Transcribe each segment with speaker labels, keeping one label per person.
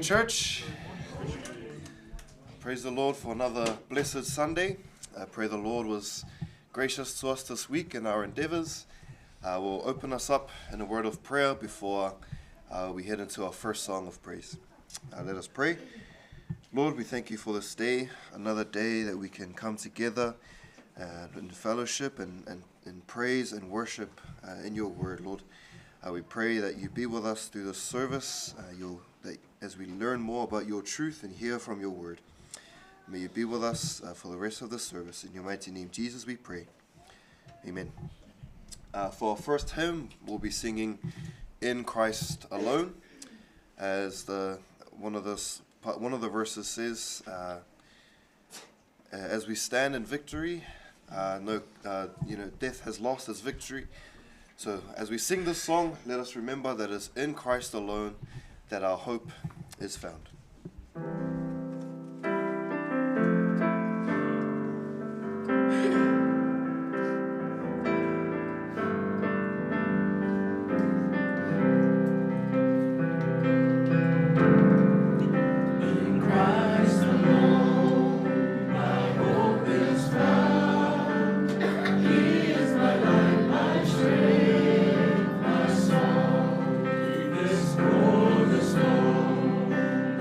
Speaker 1: church. Praise the Lord for another blessed Sunday. I pray the Lord was gracious to us this week in our endeavors. We'll open us up in a word of prayer before we head into our first song of praise. Let us pray. Lord, we thank you for this day, another day that we can come together in fellowship and in praise and worship in your word, Lord. We pray that you be with us through this service, that as we learn more about your truth and hear from your word. May you be with us for the rest of the service. In your mighty name, Jesus, we pray. Amen. For our first hymn, we'll be singing "In Christ Alone," as one of the verses says, "As we stand in victory, death has lost its victory." So as we sing this song, let us remember that it's in Christ alone that our hope is found.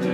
Speaker 2: The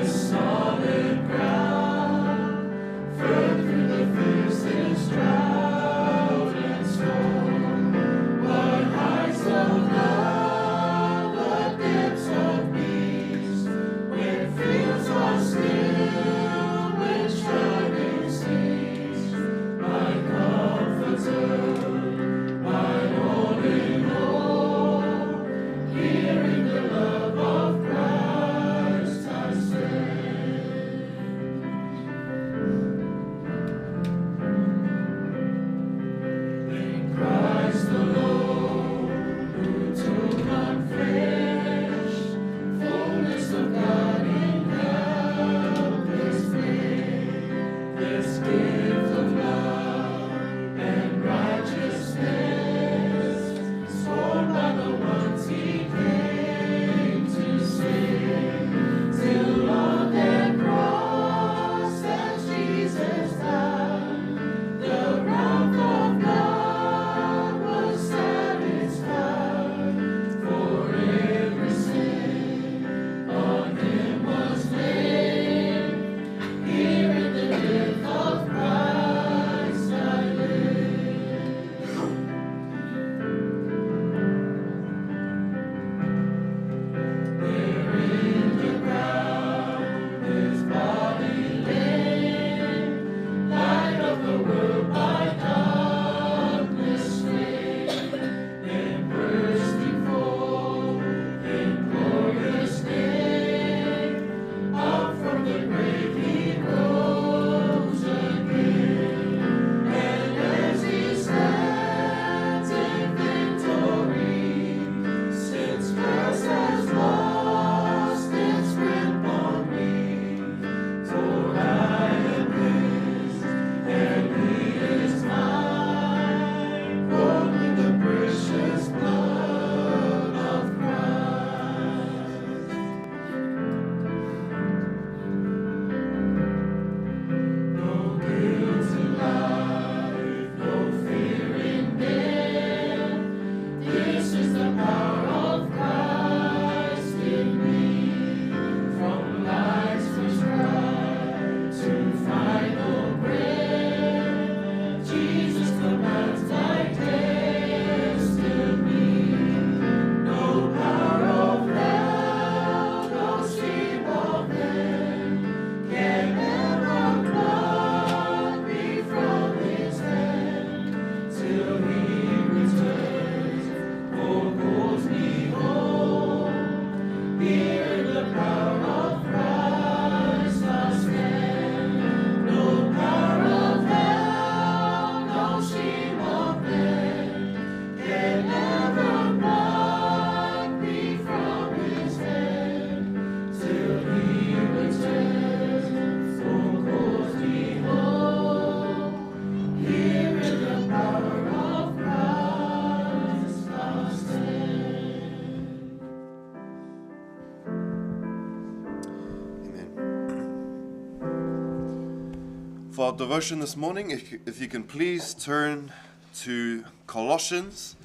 Speaker 1: our devotion this morning, if you can please turn to Colossians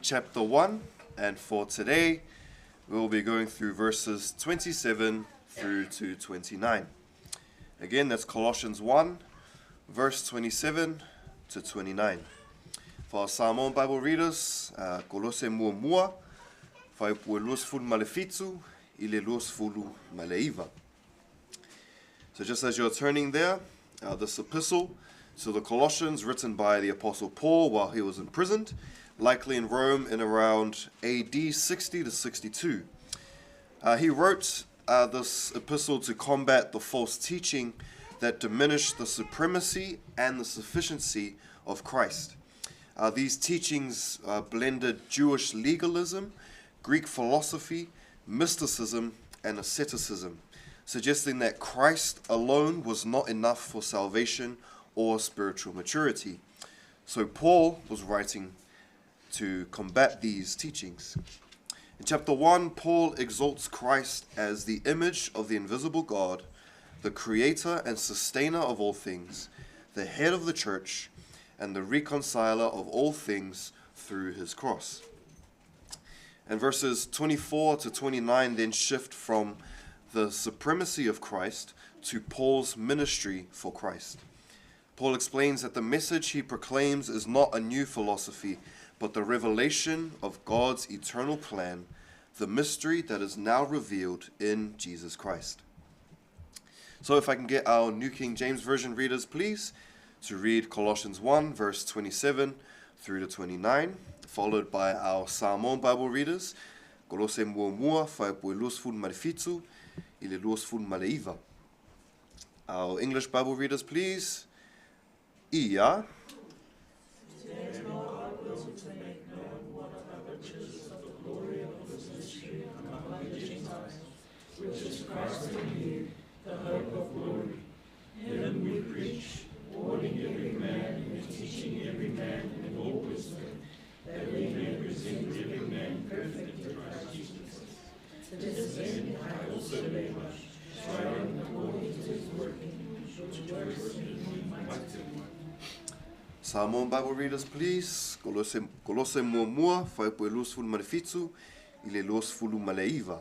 Speaker 1: chapter 1, and for today we will be going through verses 27 through to 29. Again, that's Colossians 1, verse 27 to 29. For our Samoan Bible readers, Kolose mua mua, whai pue luas fulu malefitu, ile luas fulu maleiva. So just as you're turning there, this epistle to the Colossians, written by the Apostle Paul while he was imprisoned, likely in Rome in around AD 60 to 62. He wrote this epistle to combat the false teaching that diminished the supremacy and the sufficiency of Christ. These teachings blended Jewish legalism, Greek philosophy, mysticism, and asceticism, suggesting that Christ alone was not enough for salvation or spiritual maturity. So Paul was writing to combat these teachings. In chapter 1, Paul exalts Christ as the image of the invisible God, the creator and sustainer of all things, the head of the church, and the reconciler of all things through his cross. And verses 24 to 29 then shift from the supremacy of Christ to Paul's ministry for Christ. Paul explains that the message he proclaims is not a new philosophy, but the revelation of God's eternal plan, the mystery that is now revealed in Jesus Christ. So if I can get our New King James Version readers, please, to read Colossians 1, verse 27 through to 29, followed by our Samoan Bible readers, Kolose mua mua, whai pue luas fulu malefitu, ile luas fulu maleiva. Our English Bible readers, please. Ia.
Speaker 2: Which is Christ in you, the hope of glory. Him we preach, warning every man and teaching every man in all wisdom, that we may present every man perfect in Christ Jesus. To this end I also labor, striving according to his working, which works in me mightily.
Speaker 1: Samoan Bible readers, please. Kolose mua mua, whai pue luas fulu malefitu, ile luas fulu maleiva.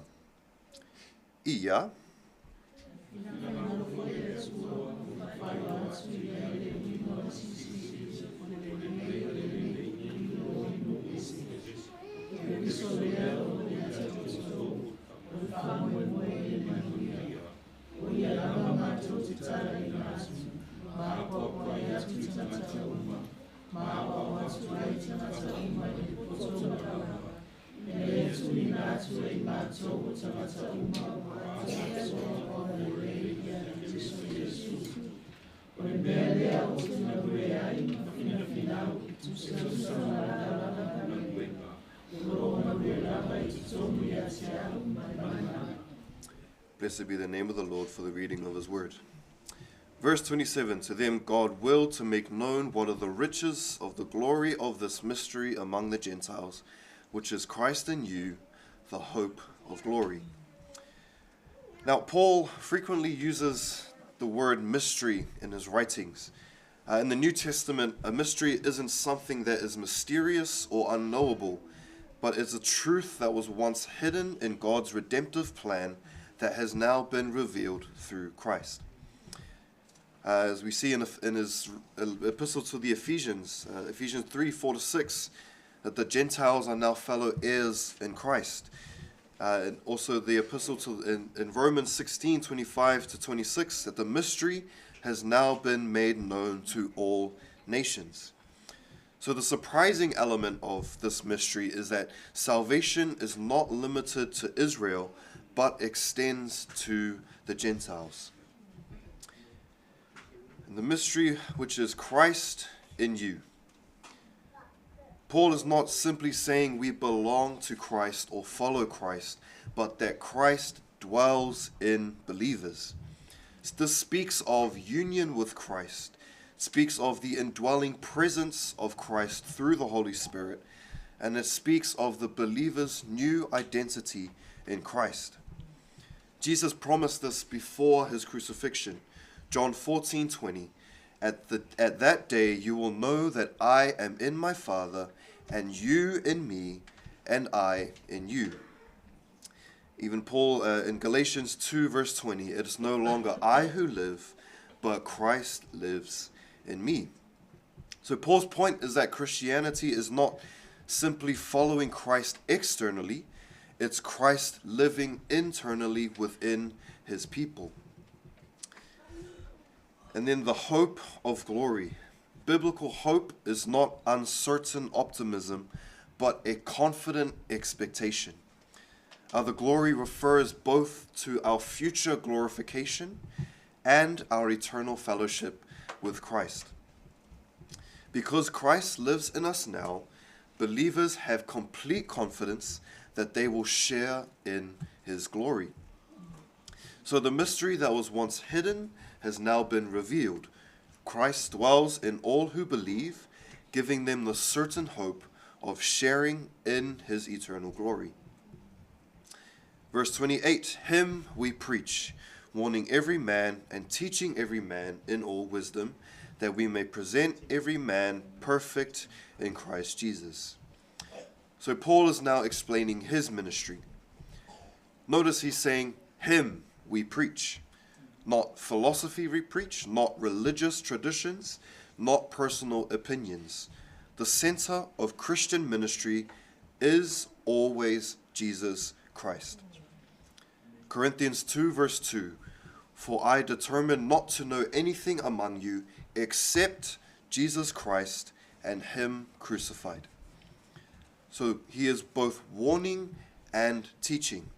Speaker 1: Ia. Blessed be the name of the Lord for the reading of his word. Verse 27, to them God willed to make known what are the riches of the glory of this mystery among the Gentiles, which is Christ in you, the hope of glory. Now, Paul frequently uses the word mystery in his writings. In the New Testament, a mystery isn't something that is mysterious or unknowable, but it's a truth that was once hidden in God's redemptive plan that has now been revealed through Christ. As we see in his epistle to the Ephesians, Ephesians 3, 4 to 6, that the Gentiles are now fellow heirs in Christ. And also the epistle in Romans 16, 25 to 26, that the mystery has now been made known to all nations. So the surprising element of this mystery is that salvation is not limited to Israel, but extends to the Gentiles. And the mystery which is Christ in you. Paul is not simply saying we belong to Christ or follow Christ, but that Christ dwells in believers. This speaks of union with Christ, speaks of the indwelling presence of Christ through the Holy Spirit, and it speaks of the believer's new identity in Christ. Jesus promised this before his crucifixion. John 14:20, At that day you will know that I am in my Father, and you in me, and I in you. Even Paul in Galatians 2 verse 20, it is no longer I who live, but Christ lives in me. So Paul's point is that Christianity is not simply following Christ externally, it's Christ living internally within his people. And then the hope of glory. Biblical hope is not uncertain optimism, but a confident expectation. The glory refers both to our future glorification and our eternal fellowship with Christ. Because Christ lives in us now, believers have complete confidence that they will share in his glory. So the mystery that was once hidden has now been revealed. Christ dwells in all who believe, giving them the certain hope of sharing in his eternal glory. Verse 28, him we preach, warning every man and teaching every man in all wisdom, that we may present every man perfect in Christ Jesus. So Paul is now explaining his ministry. Notice he's saying, him we preach. Not philosophy we preach, not religious traditions, not personal opinions. The center of Christian ministry is always Jesus Christ. Corinthians 2 verse 2, for I determined not to know anything among you except Jesus Christ and him crucified. So he is both warning and teaching.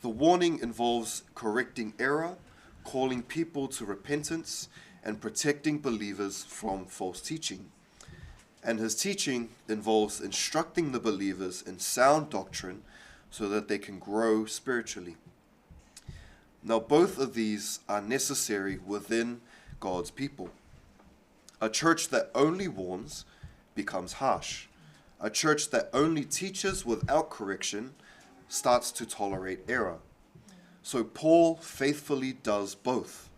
Speaker 1: The warning involves correcting error, calling people to repentance, and protecting believers from false teaching. And his teaching involves instructing the believers in sound doctrine so that they can grow spiritually. Now, both of these are necessary within God's people. A church that only warns becomes harsh. A church that only teaches without correction starts to tolerate error. So Paul faithfully does both.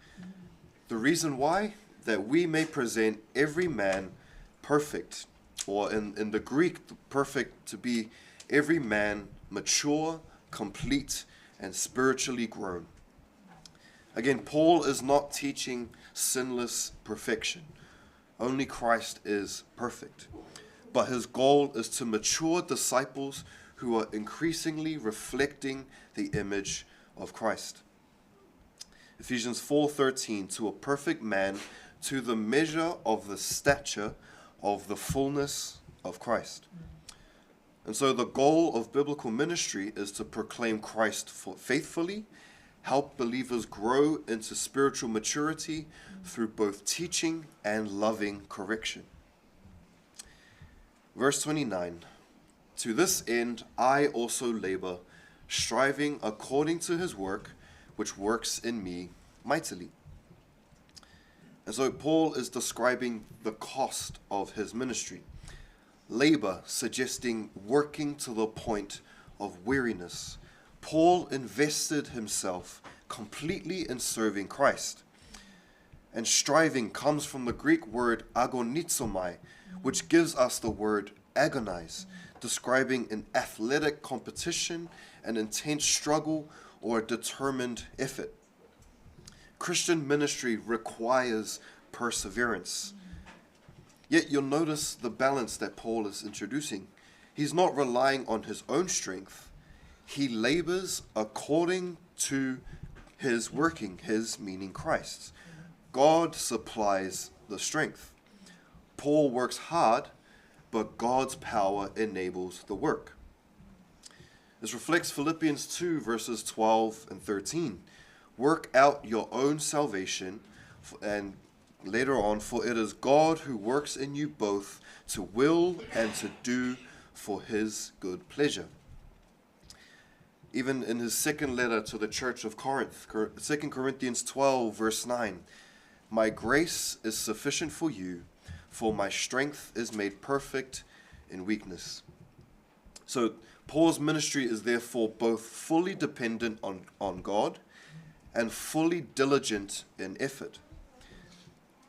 Speaker 1: The reason why? That we may present every man perfect, or in the Greek, perfect to be every man mature, complete, and spiritually grown. Again, Paul is not teaching sinless perfection. Only Christ is perfect. But his goal is to mature disciples who are increasingly reflecting the image of Christ. Ephesians 4:13, to a perfect man, to the measure of the stature of the fullness of Christ. And so the goal of biblical ministry is to proclaim Christ faithfully, help believers grow into spiritual maturity through both teaching and loving correction. Verse 29, to this end I also labor, striving according to his work, which works in me mightily. And so Paul is describing the cost of his ministry. Labor, suggesting working to the point of weariness. Paul invested himself completely in serving Christ. And striving comes from the Greek word agonizomai, which gives us the word agonize, describing an athletic competition, an intense struggle, or a determined effort. Christian ministry requires perseverance. Yet you'll notice the balance that Paul is introducing. He's not relying on his own strength. He labors according to his working, his meaning Christ. God supplies the strength. Paul works hard, but God's power enables the work. This reflects Philippians 2 verses 12 and 13. Work out your own salvation, and later on, for it is God who works in you both to will and to do for his good pleasure. Even in his second letter to the church of Corinth, 2 Corinthians 12 verse 9, my grace is sufficient for you, for my strength is made perfect in weakness. So Paul's ministry is therefore both fully dependent on God and fully diligent in effort.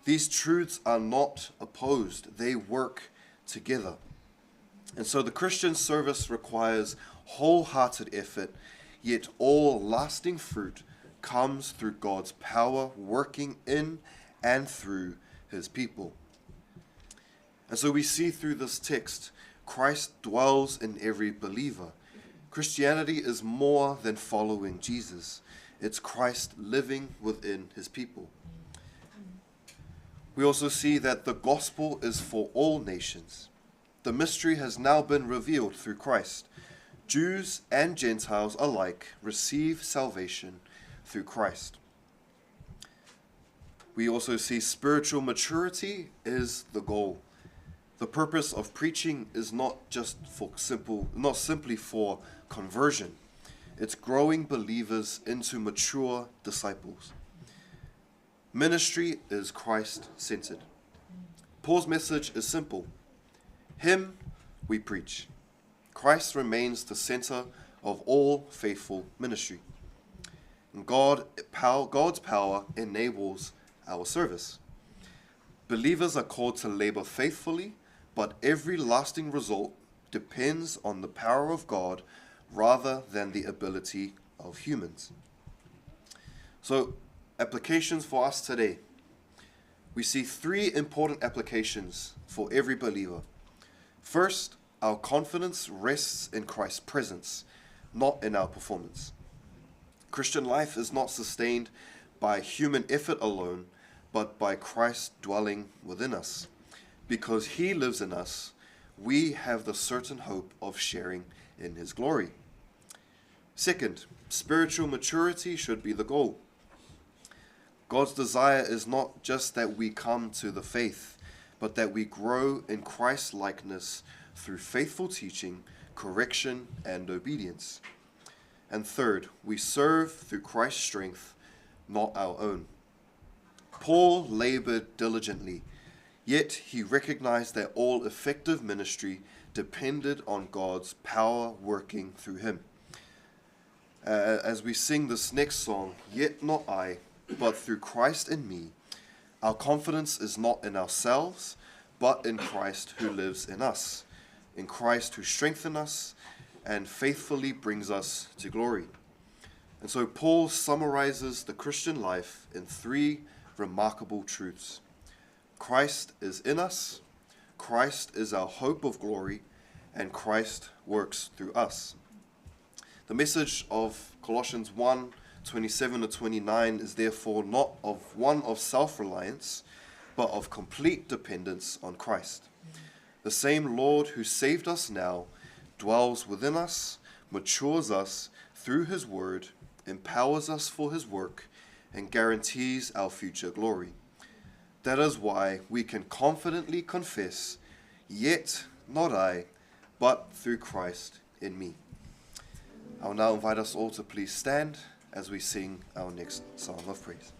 Speaker 1: These truths are not opposed, they work together. And so the Christian service requires wholehearted effort, yet all lasting fruit comes through God's power working in and through his people. And so we see through this text, Christ dwells in every believer. Christianity is more than following Jesus. It's Christ living within his people. We also see that the gospel is for all nations. The mystery has now been revealed through Christ. Jews and Gentiles alike receive salvation through Christ. We also see spiritual maturity is the goal. The purpose of preaching is not simply for conversion. It's growing believers into mature disciples. Ministry is Christ-centered. Paul's message is simple. Him we preach. Christ remains the center of all faithful ministry. And God's power enables our service. Believers are called to labor faithfully, but every lasting result depends on the power of God rather than the ability of humans. So, applications for us today. We see 3 important applications for every believer. First, our confidence rests in Christ's presence, not in our performance. Christian life is not sustained by human effort alone, but by Christ dwelling within us. Because he lives in us, we have the certain hope of sharing in his glory. Second, spiritual maturity should be the goal. God's desire is not just that we come to the faith, but that we grow in Christ's likeness through faithful teaching, correction, and obedience. And third, we serve through Christ's strength, not our own. Paul labored diligently, yet he recognized that all effective ministry depended on God's power working through him. As we sing this next song, "Yet not I, but through Christ in me," our confidence is not in ourselves, but in Christ who lives in us, in Christ who strengthens us and faithfully brings us to glory. And so Paul summarizes the Christian life in 3 remarkable truths. Christ is in us, Christ is our hope of glory, and Christ works through us. The message of Colossians 1:27-29 is therefore not one of self-reliance, but of complete dependence on Christ. The same Lord who saved us now dwells within us, matures us through his word, empowers us for his work, and guarantees our future glory. That is why we can confidently confess, "Yet not I, but through Christ in me." I'll now invite us all to please stand as we sing our next song of praise.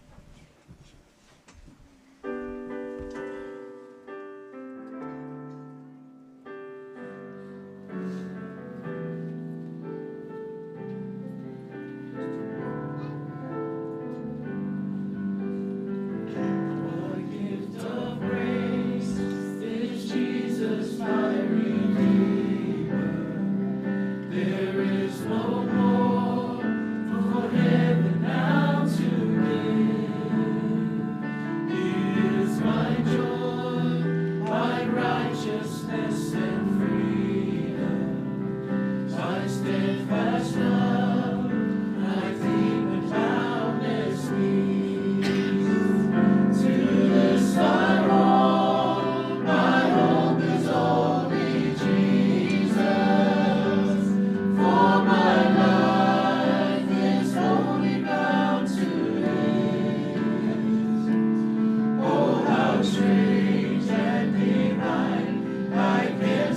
Speaker 2: Strange and divine, I can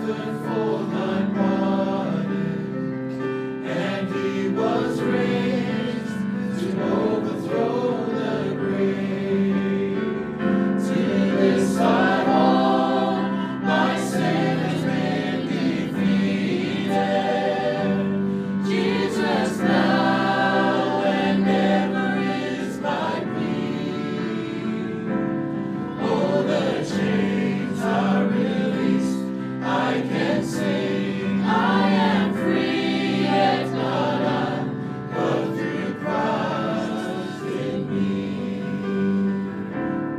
Speaker 2: suffered for my pardon, and he was raised to overthrow the grave. To this I hold, my sin has been defeated. Jesus now and ever is my peace. Oh, the chains are released. I can sing, I am free, yet not I, but through Christ in me.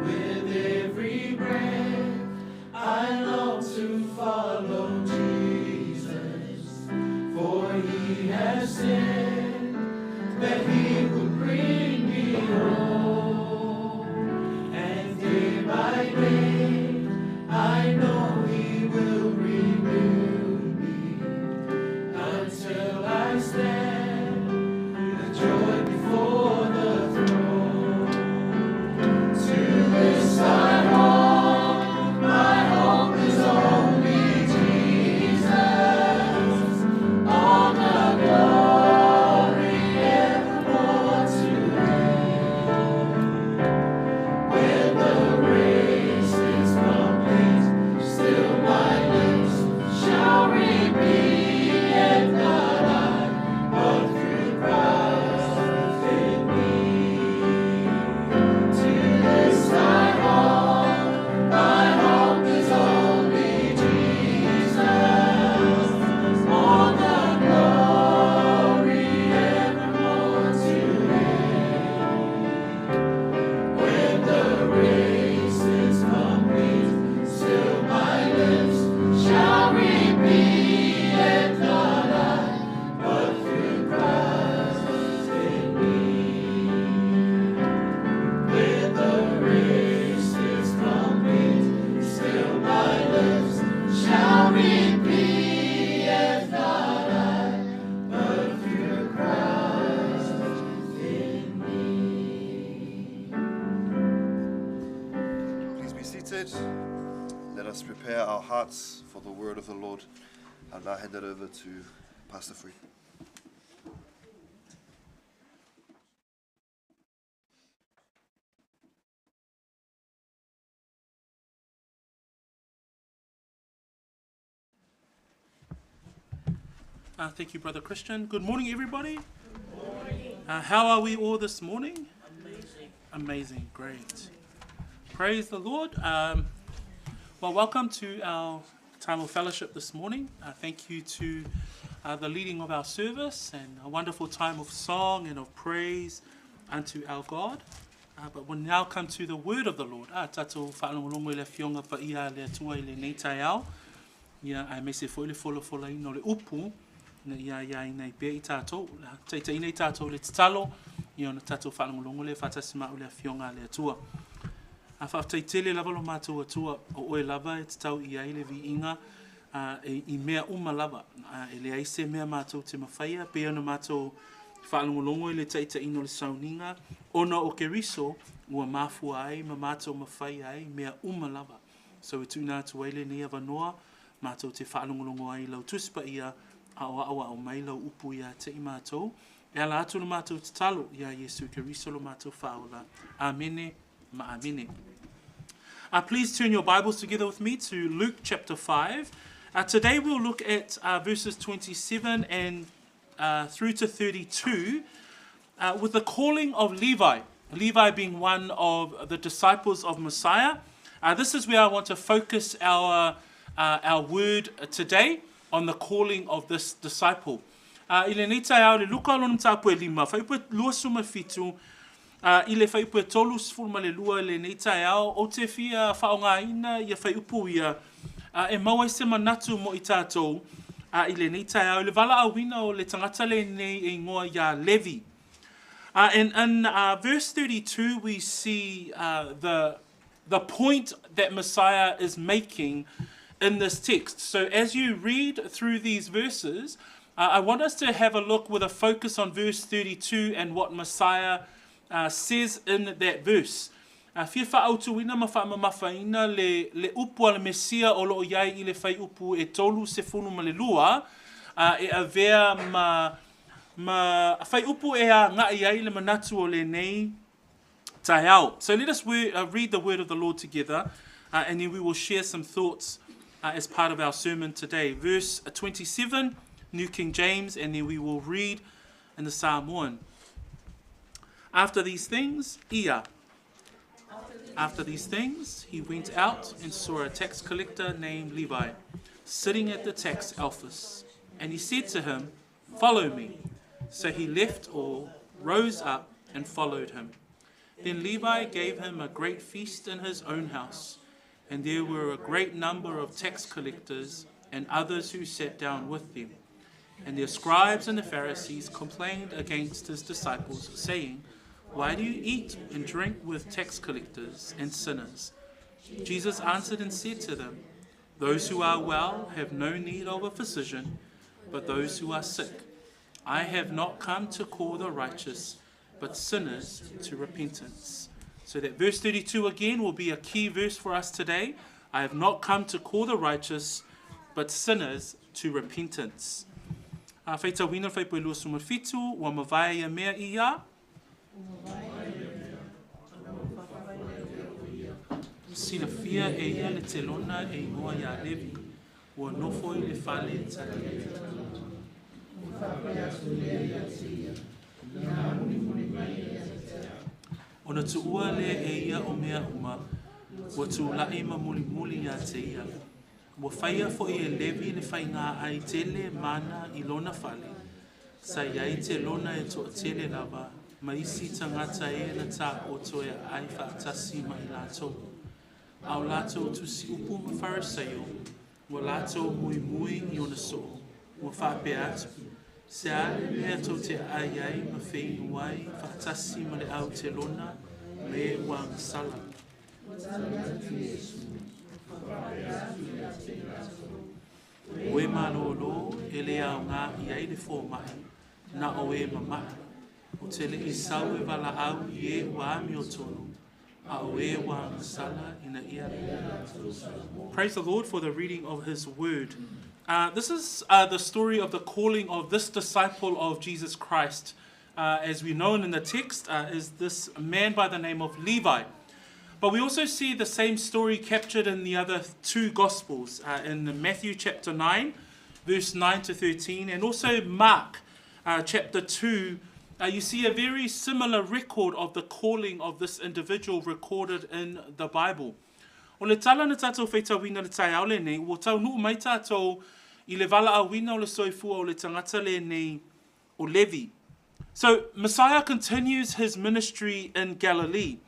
Speaker 2: With every breath, I long to follow Jesus, for he has said that he would bring me home. And day by day, I know he will renew me until I stand with joy before the throne. To this I hold, my hope is only Jesus. All the glory evermore to him. When the race is complete, still my lips shall repeat, yet not I, but through Christ in me. To this I hold, my hope is only Jesus. All the glory evermore to him. When the race is complete, still my lips shall repeat, yet not I, but through Christ in me. When the race is complete, still my lips shall repeat, yet not I, but through Christ in me.
Speaker 1: Please be seated. Let us prepare our hearts for the word of the Lord. I'll now hand it over to Pastor Free.
Speaker 3: Thank you, Brother Christian. Good morning, everybody. Good morning. How are we all this morning? Amazing. Amazing, great. Praise the Lord. Well, welcome to our time of fellowship this morning. Thank you to the leading of our service and a wonderful time of song and of praise unto our God. But we'll now come to the word of the Lord. Tatou whaalongolongo le fionga pa ia le atua I le nei tai ao. Ia ai me se foi le fola ino le upu. Na ia I nei pe I tātou. Teita I nei tātou le tatalo. Ia na tātou whaalongolongo le whatasima o le fionga le atua. A whaftaitele lava lo mātou atua o oe lava e tatau I ai le vi inga I mea uma lava. E le aise mea mātou te mawhaia. Pea na mātou whaalongolongo I le taita ino le sauninga. Ona o ke riso ua mafua ai ma mātou mawhaia ai mea uma lava. So e tūnā tu aile ni avanoa mātou te whaalongolongo ai lau tuspa ia awa o mai lau upu ia te I mātou. E ala atu na mātou te talo ia Yesu ke riso lo mātou whaola. Amene. Ma'amine. Please turn your Bibles together with me to Luke chapter 5. Today we'll look at verses 27 and through to 32 with the calling of Levi. Levi being one of the disciples of Messiah. This is where I want to focus our word today on the calling of this disciple. I le nei tai au le luka lona tāpua e lima. Whaipu lua suma fitu. I le whaipu e tolu sfulma le lua le nei tai au. O te fia whaonga ina ia whaiupu ia. E maua se manatu mo I tātou. I le nei tai au. Le vala awina o le tangata le nei e ngoa ia Levi. And in verse 32 we see the point that Messiah is making in this text. So as you read through these verses, I want us to have a look with a focus on verse 32 and what Messiah says in that verse. Fia whaautuina ma whaamamafaina le upu ala mesia o loo iai I le whai upu e tolu se funu ma le lua, e avea ma whai upu e a ngā iai le manatu o le nei tai au. So let us read the word of the Lord together, and then we will share some thoughts as part of our sermon today. Verse 27, New King James, and then we will read in the Samoan. After these things, After these things, he went out and saw a tax collector named Levi, sitting at the tax office. And he said to him, "Follow me." So he left all, rose up, and followed him. Then Levi gave him a great feast in his own house, and there were a great number of tax collectors and others who sat down with them. And the scribes and the Pharisees complained against his disciples, saying, "Why do you eat and drink with tax collectors and sinners?" Jesus answered and said to them, "Those who are well have no need of a physician, but those who are sick. I have not come to call the righteous, but sinners to repentance." So that verse 32 again will be a key verse for us today. I have not come to call the righteous, but sinners to repentance. Whaita wina whai poe lua sumawhitu, wa mawai a mea ia. Sina fia e ia le telona e ingoa ia Levi, ua nofo I le whale tali. Ona tuua le e ia o mea uma, ua tūlai ma muli muli ia te ia. Ua whaia fo I e Levi le whainga ai tele mana I lona whale, sa iai te lona e toa tele lava, ma isi tangata e na tā o toea ai whaatasi mai lātou. Au lātou tusi upu ma Phariseo, ua lātou mui mui I ona so, ua whape atu. Se ale mea tau te ai ai ma whēinu ai, whaatasi ma le au te lona, me wang sala. Oe malolo e le au ngā I ai le fō mahi, na o e mamahi. O te le I sau e wala au I e wa mi o tonu, a o e wang sala ina ia. Praise the Lord for the reading of his word. This is the story of the calling of this disciple of Jesus Christ. As we know in the text, is this man by the name of Levi. But we also see the same story captured in the other two Gospels, in Matthew chapter 9, verse 9 to 13, and also Mark chapter 2. You see a very similar record of the calling of this individual recorded in the Bible. O le tala na tātou whaitawina le tai au le nei, o tau nuu mai tātou I le wala a wina o le soifua o le tangata le nei o Levi. So Messiah continues his ministry in Galilee.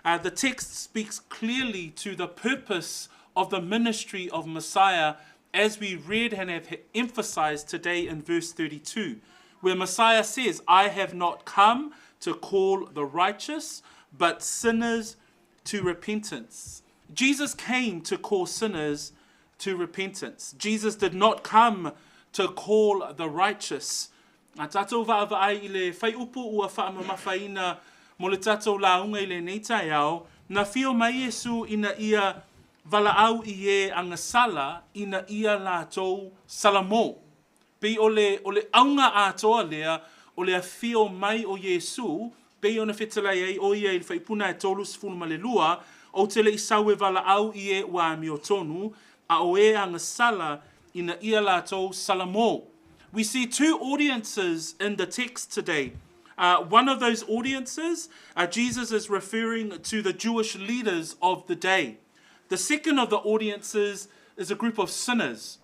Speaker 3: The text speaks clearly to the purpose of the ministry of Messiah, as we read and have emphasized today in verse 32, where Messiah says, "I have not come to call the righteous, but sinners to repentance." Jesus came to call sinners to repentance. Jesus did not come to call the righteous. Tātou whaavai I le whai upu ua whaamamawhaina mo le tātou launga I le nei tai au, na whio mai Iesu ina ia walaau I e angasala ina ia lātou salamo. Pei o le aunga atoa lea, o le a whio mai o Iesu, pei ona whetalai ei o ia I le whaipuna e tolu sifunu ma le lua, o te le isau e walaau I e wa mi o tonu, a o e angasala ina ia lātou salamo. We see two audiences in the text today. One of those audiences, Jesus is referring to the Jewish leaders of the day. The second of the audiences is a group of sinners.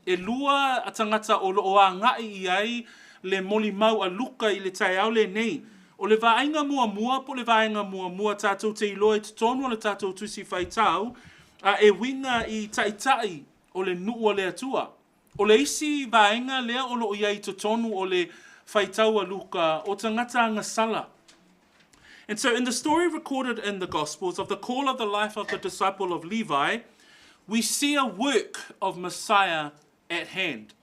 Speaker 3: E lua a tangata o loo a ngai I ai le moli mau a luka I le tai au le nei. O le vaenga mua mua po le vaenga mua mua tātou te iloe te tonu o le tātou tusi whaitau, e winga I taitai o le nuu o le atua. O le isi vaenga lea o loo iai te tonu o le whaitau a luka o tangata ngasala. And so in the story recorded in the Gospels of the call of the life of the disciple of Levi, we see a work of Messiah at hand.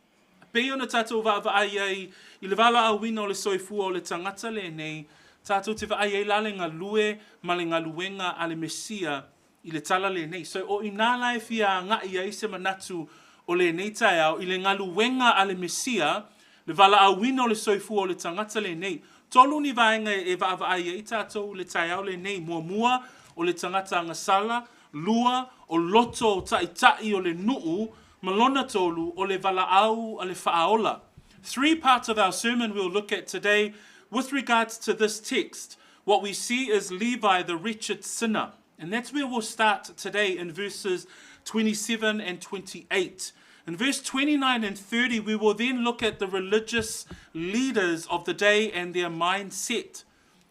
Speaker 3: Pei ona tātou wa'awai ai I le wala a wina o le soifua o le tangata le nei, Tātou te whaai e lale ngā lue, ma le ngā luenga a le Mesia i le tala le nei. So o ina lai fia ngā ia i se manatu o le nei tai au, i le ngā luenga a le Mesia, le wala a wino le soifu o le tangata le nei. Tolu ni vaenga e vaai e tātou le tai au le nei, mua o le tangata ngasala, lua o loto o tai o le nuu, malona tolu o le wala au a le whaaola. 3 parts of our sermon we'll look at today. With regards to this text, what we see is Levi, the wretched sinner. And that's where we'll start today in verses 27 and 28. In verse 29 and 30, we will then look at the religious leaders of the day and their mindset.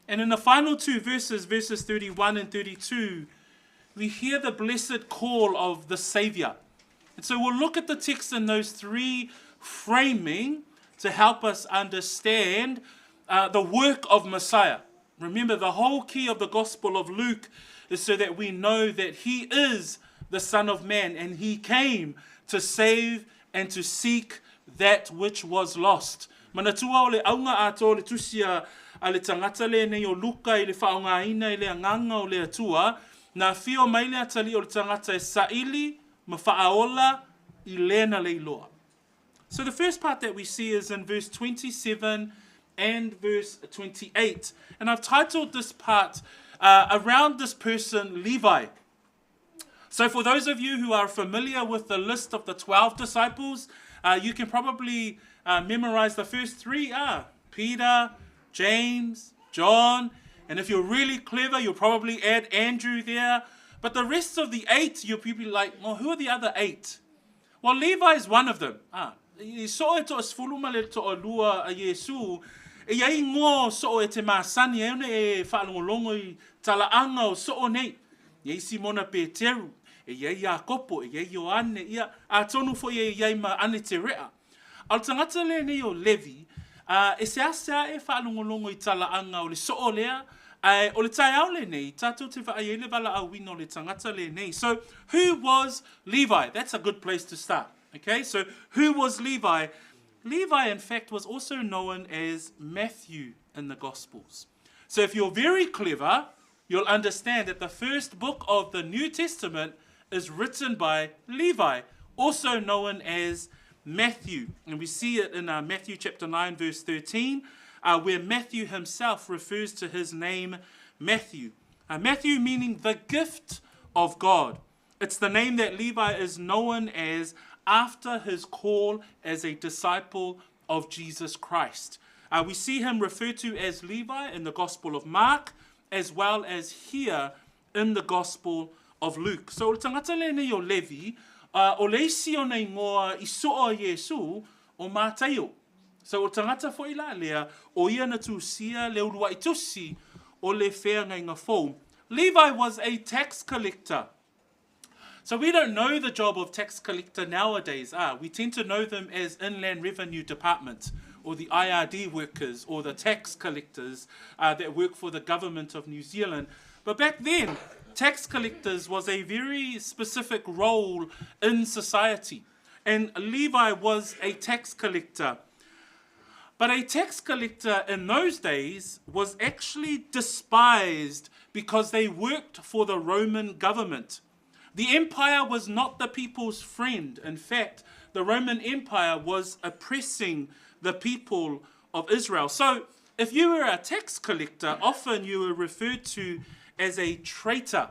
Speaker 3: And in the final 2 verses, verses 31 and 32, we hear the blessed call of the Savior. And so we'll look at the text in those 3 framing to help us understand the work of Messiah. Remember, the whole key of the Gospel of Luke is so that we know that he is the Son of Man and he came to save and to seek that which was lost. Manatua o le aunga ato le tusia a le tangata le nei o luka i le whaonga ina i le anganga o le atua, na fio mai le atali o le tangata e saili, ma whaaola i lena le iloa. So the first part that we see is in verse 27 and verse 28. And I've titled this part around this person, Levi. So for those of you who are familiar with the list of the 12 disciples, you can probably memorize the first 3 are Peter, James, John, and if you're really clever, you'll probably add Andrew there. But the rest of the 8, you'll be like, well, who are the other 8? Well, Levi is one of them. I so e to sfuluma le to lua a Yesu, e iai ngō so e te māsani e one e whaalongolongo i talaanga o so o nei. Iai Simona Peteru, e iai Iakopo, e iai Ioane, ia a tonu fo iai ma ane te rea. Al tangata le nei o Levi, e se asea e whaalongolongo i talaanga o le so o lea, o le tai au le nei, tātou te whaai le wala au wino le tangata le nei. So, who was Levi? That's a good place to start. Okay, so who was Levi? Levi, in fact, was also known as Matthew in the Gospels. So if you're very clever, you'll understand that the first book of the New Testament is written by Levi, also known as Matthew. And we see it in Matthew chapter 9, verse 13, where Matthew himself refers to his name, Matthew. Matthew meaning the gift of God. It's the name that Levi is known as after his call as a disciple of Jesus Christ. We see him referred to as Levi in the Gospel of Mark, as well as here in the Gospel of Luke. So, o tangata le nei o Levi, o leisi o nei ngoa i so o Yesu o mātaio. So, o tangata fo ila lea, o ia na tūsia le urua i tusi o le whea ngai ngā fōu. Levi was a tax collector. So we don't know the job of tax collector nowadays. We tend to know them as Inland Revenue Department or the IRD workers or the tax collectors that work for the government of New Zealand. But back then, tax collectors was a very specific role in society. And Levi was a tax collector. But a tax collector in those days was actually despised because they worked for the Roman government. The empire was not the people's friend. In fact, the Roman Empire was oppressing the people of Israel. So, if you were a tax collector, often you were referred to as a traitor.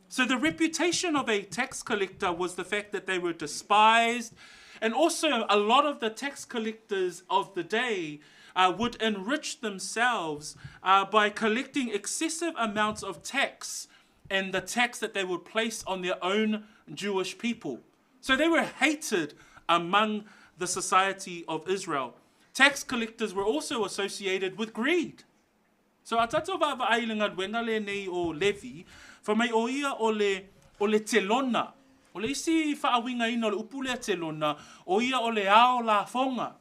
Speaker 3: So the reputation of a tax collector was the fact that they were despised. And also, a lot of the tax collectors of the day would enrich themselves by collecting excessive amounts of tax and the tax that they would place on their own Jewish people. So they were hated among the society of Israel. Tax collectors were also associated with greed. So atato va ailinga wenga le nei o Levi, fa mai o ia o le telona. O le isi whaawinga ina o le upule a telona, o ia o le ao la fonga.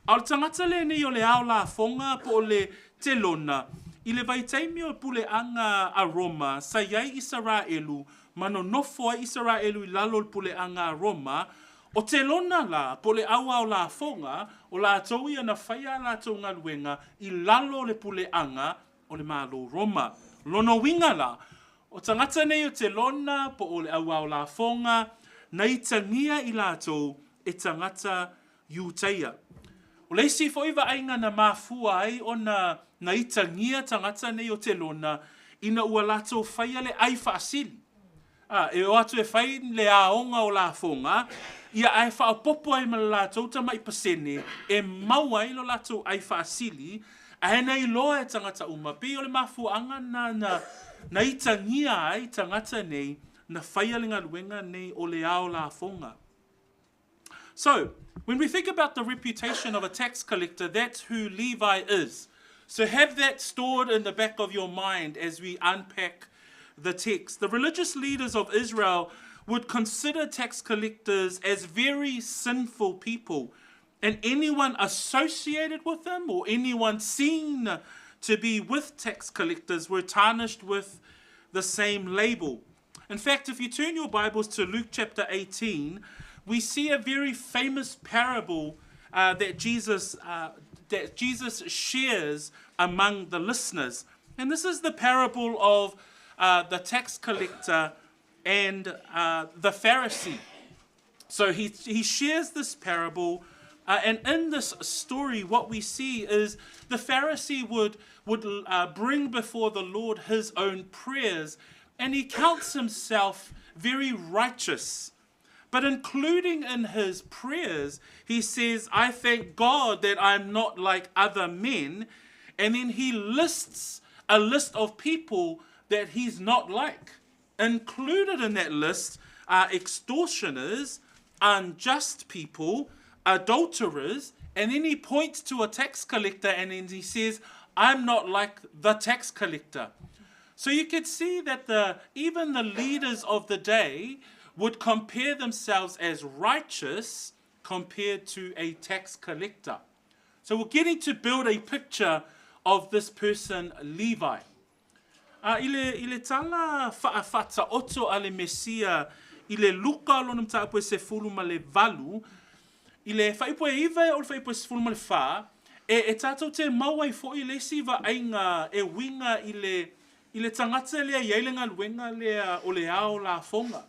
Speaker 3: Al tangata le nei o le ao la fonga po o le telona, I le vaitaimi o pule anga a Roma, sa iai Israelu, mano nofo a Israelu I lalo pule anga a Roma, o te lona la, po le aua o la fonga, o la atoia na whaia la tonga luenga, I lalo le pule anga o le malo Roma. Lono wingala, o tangata nei o te lona po o le au la fonga, nei tangia I lato e tangata iuteia. O leisi fo iwa ainga na mafua ai o na itangia tangata nei o te lona, ina ua lato whaia le ai whaasili. E o atu e whai le aonga o la fonga, ia ai whaapopo ai ma lato ta mai pasene, e maua I lo lato ai whaasili, a nei loa e tangata uma, pe o le mafuanga na itangia ai tangata nei, na whaia le ngaluenga nei o le ao la fonga. So, when we think about the reputation of a tax collector, that's who Levi is. So have that stored in the back of your mind as we unpack the text. The religious leaders of Israel would consider tax collectors as very sinful people, and anyone associated with them or anyone seen to be with tax collectors were tarnished with the same label. In fact, if you turn your Bibles to Luke chapter 18, we see a very famous parable that Jesus shares among the listeners. And this is the parable of the tax collector and the Pharisee. So he shares this parable, and in this story, what we see is the Pharisee would bring before the Lord his own prayers, and he counts himself very righteous. But including in his prayers, he says, I thank God that I'm not like other men. And then he lists a list of people that he's not like. Included in that list are extortioners, unjust people, adulterers, and then he points to a tax collector and then he says, I'm not like the tax collector. So you could see that even the leaders of the day would compare themselves as righteous compared to a tax collector. So we're getting to build a picture of this person, Levi. Ile tala whaafata oto ale Mesia, ile luka lonum tapu se fulu ma le valu, ile whaipo e iwa o le whaipo se fulu ma le wha, e tātou te mauai fo I le siwa ainga e winga ile tangata lea ieilenga luenga lea o le ao la fonga.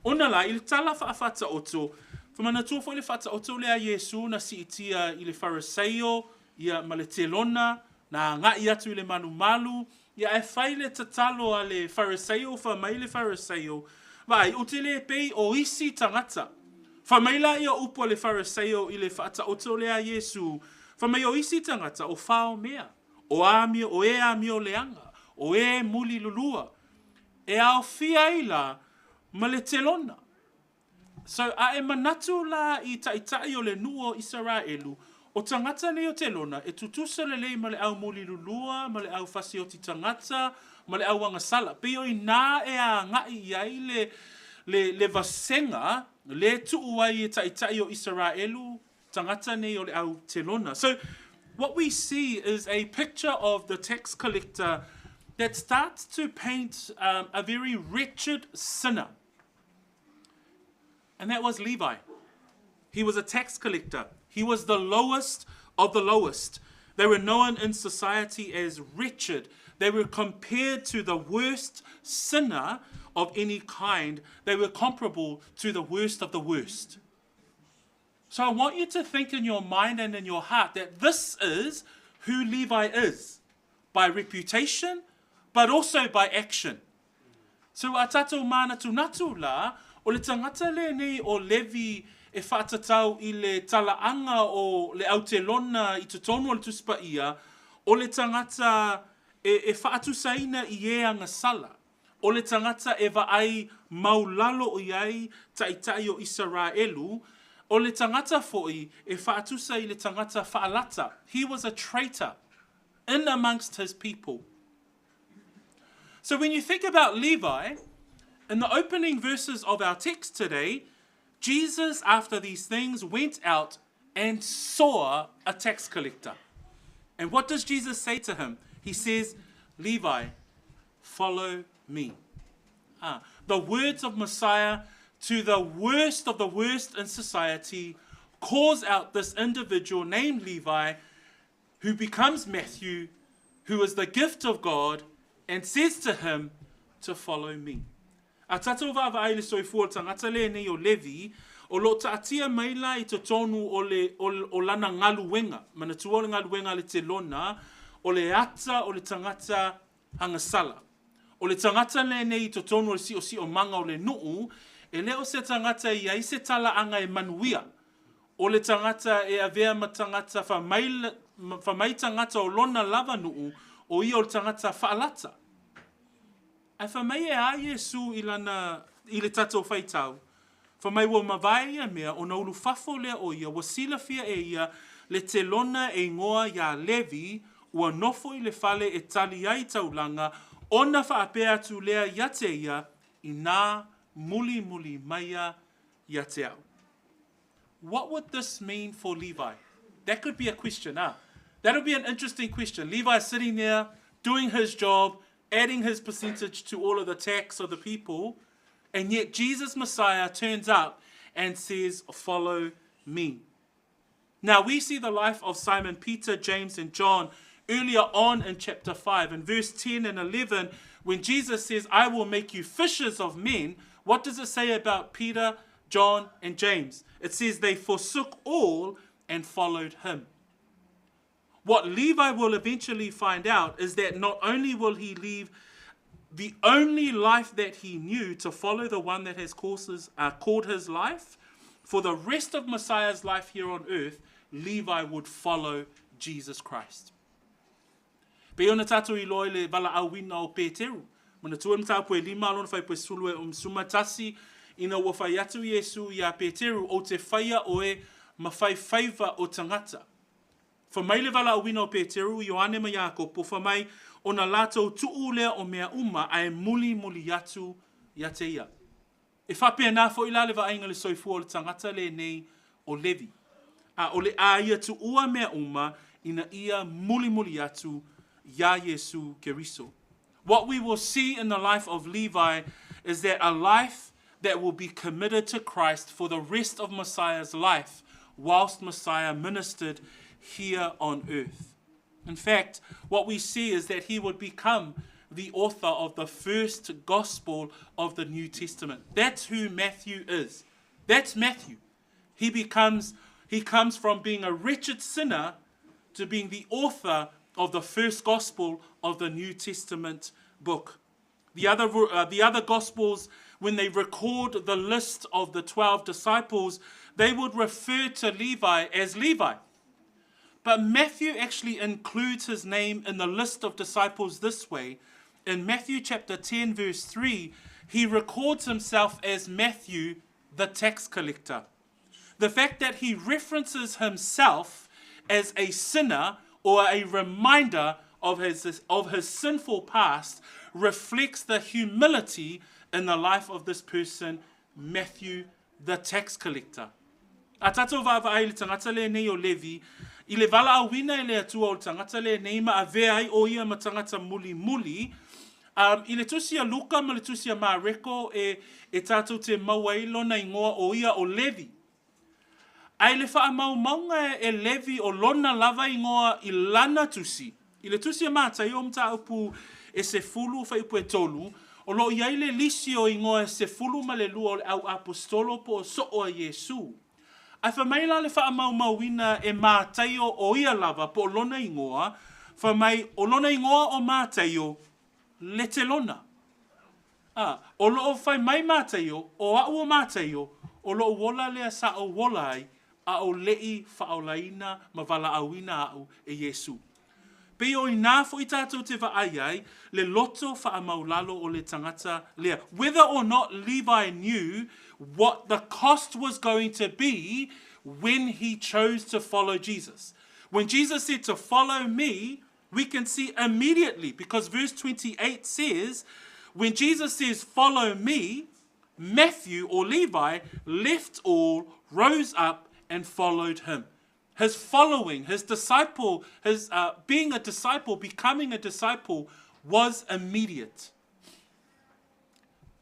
Speaker 3: Ona la, ile tala whaafata oto, whamana tua fo ile whaata oto lea Yesu na si itia ile Phariseo, ia ma le telona, na ngai atu ile malu, ia e whaile tatalo a le Phariseo, whamai le Phariseo, vai, o te le pei o isi tangata. Whamaila ia upo le Phariseo ile whaata oto lea Yesu, whamai o isi tangata o whao mea, o e amio leanga, o e muli lulua, e au fiaila, ma le telona. So, a e manatu la I taitai o le nuo Israelu, o tangata ne o telona, e tutusa le lei ma le au muli lulua, ma le au fasi o ti tangata, ma le au wangasala. Peo I nā e a ngai iai le vasenga, le tuuai e taitai o Israelu, tangata ne o le au telona. So, what we see is a picture of the tax collector that starts to paint a very wretched sinner. And that was Levi. He was a tax collector. He was the lowest of the lowest. They were known in society as wretched. They were compared to the worst sinner of any kind. They were comparable to the worst of the worst. So I want you to think in your mind and in your heart that this is who Levi is, by reputation, but also by action. So a tatou mana tunatu la, o le tangata le nei o Levi e whaatatau I le talaanga o le Aotelona I tutonu o le tuspa ia, o le tangata e whaatusaina I anga sala. O le tangata e vaai maulalo o iai taitai o Israelu, o le tangata foi e whaatusa I le tangata whaalata. He was a traitor in amongst his people. So when you think about Levi, in the opening verses of our text today, Jesus, after these things, went out and saw a tax collector. And what does Jesus say to him? He says, Levi, follow me. The words of Messiah to the worst of the worst in society calls out this individual named Levi who becomes Matthew, who is the gift of God, and says to him to follow me. A tatou vava le soifua tangata le nei o Levi, o lo taatia maila I te tonu o lana ngaluwenga, manatua le ngaluwenga le te lona, o le ata o le tangata hangasala. O le tangata le nei to tonu o si o manga o le nuu, e leo se tangata I se tala anga e manuia. O le tangata e avea matangata whamai tangata o lona lava nuu, o I o le tangata whaalata. Ai whamai e a Iesu I le tatou whaitau. Whamai wa mawai a mea o na ulu fafo lea o ia, wa sila fia e ia, le te lona e ngoa ia Levi, ua nofo I le fale e tali ai taulanga, ona whaapea atu lea ia te ia, I nā muli maia ia te au. What would this mean for Levi? That could be a question, huh? That would be an interesting question. Levi sitting there, doing his job, adding his percentage to all of the tax of the people, and yet Jesus Messiah turns up and says, follow me. Now we see the life of Simon Peter, James, and John earlier on in chapter 5. In verse 10 and 11, when Jesus says, I will make you fishers of men, what does it say about Peter, John, and James? It says they forsook all and followed him. What Levi will eventually find out is that not only will he leave the only life that he knew to follow the one that has called his life, for the rest of Messiah's life here on earth, Levi would follow Jesus Christ. Pe ona tātou I loe le wala awina o Pēteru. Mana tua mta poe lima alona whai poe sulu e sumatasi ina ua whai atu Iesu I a Pēteru o te whaia oe ma whai whaiva o tangata. Whamai le wala awina o Pēteru Ioane ma Iakopo, whamai ona lātou tuu lea o mea uma ai muli atu ia te ia. E whapea nā fo ila le vaenga le soifua o le tangata le nei o Levi. O le a ia tuua mea uma ina ia muli atu ia Iesu Keriso. What we will see in the life of Levi is that a life that will be committed to Christ for the rest of Messiah's life whilst Messiah ministered here on earth. In fact, what we see is that he would become the author of the first gospel of the New Testament. That's who Matthew is. That's Matthew. He comes from being a wretched sinner to being the author of the first gospel of the New Testament book. The other gospels, when they record the list of the 12 disciples, they would refer to Levi as Levi. But Matthew actually includes his name in the list of disciples this way. In Matthew chapter 10, verse 3, he records himself as Matthew, the tax collector. The fact that he references himself as a sinner or a reminder of his sinful past reflects the humility in the life of this person, Matthew, the tax collector. A tatou va'ava'ai le tangata le nei o Levi, I le wala awina I le atua o le tangata le nei ma avea ai o ia ma tangata muli, I le tusia Luka ma le tusia Mareko e tatou te mauailo na ingoa o ia o Levi. Ai le wha maunga e Levi o lona lava ingoa I lana tusi. I le tusia mātai o mta upu e se fulu wha upu e tolu, o lo iai le lisi o ingoa e se fulu ma le lua o le au apostolo po o so o Iesu. Ai whamai la le wha mauina e mātai o ia lava po o lona ingoa, whamai o lona ingoa o mātai o le te lona. O lo o whai mai mātai o au o mātai o lo o wola lea sa o wola ai, a o lei whaolaina ma wala awina au e Iesu. Pe o I nā fo I tātou te whaai ai, le loto wha maulalo o le tangata lea. Whether or not Levi knew what the cost was going to be when he chose to follow Jesus. When Jesus said to follow me, we can see immediately, because verse 28 says, when Jesus says follow me, Matthew or Levi left all, rose up and followed him. His following, his disciple, his being a disciple, becoming a disciple was immediate.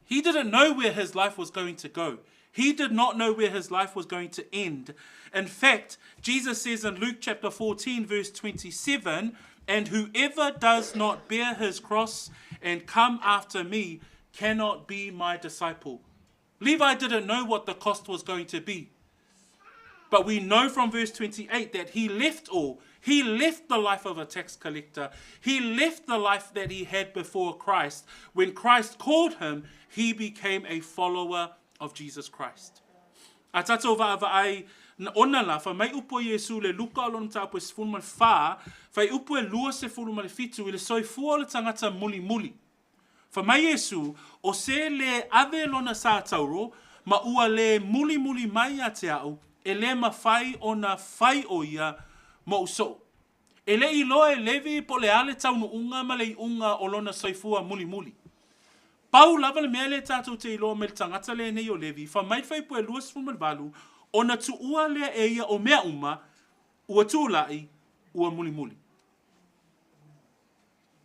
Speaker 3: He didn't know where his life was going to go. He did not know where his life was going to end. In fact, Jesus says in Luke chapter 14, verse 27, And whoever does not bear his cross and come after me cannot be my disciple. Levi didn't know what the cost was going to be. But we know from verse 28 that he left all. He left the life of a tax collector. He left the life that he had before Christ. When Christ called him, he became a follower of Jesus Christ. A tatou vaavai na ona la, fa mai upo Yesu le luka alon tapu se fulma le wha, fa upo e lua se fulma le fitu, le soifua le tangata muli muli. Fa mai Yesu, o se le ave lona sa tauro, ma ua le muli muli mai a te au, e le mawhai o na whai o ia mo uso. E le iloe Levi po le ale tau no unga ma le unga o lona soifua muli muli. Pau lava le mea le tātou te iloa me le tangata le nei o Levi, fa mai whai po e luas fulma valu, o na tu ua lea e ia o mea uma, ua tūlai, ua muli muli.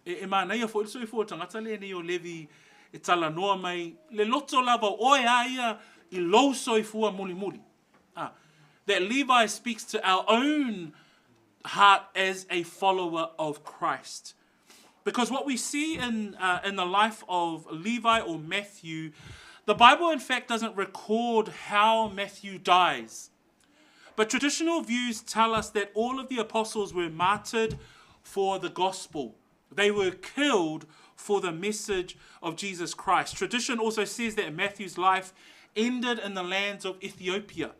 Speaker 3: E mana ia fo il soifua tangata le nei o Levi, e tala noa mai, le loto lava oe a ia I lou soifua muli muli. That Levi speaks to our own heart as a follower of Christ. Because what we see in the life of Levi or Matthew, the Bible in fact doesn't record how Matthew dies. But traditional views tell us that all of the apostles were martyred for the gospel. They were killed for the message of Jesus Christ. Tradition also says that Matthew's life ended in the lands of Ethiopia.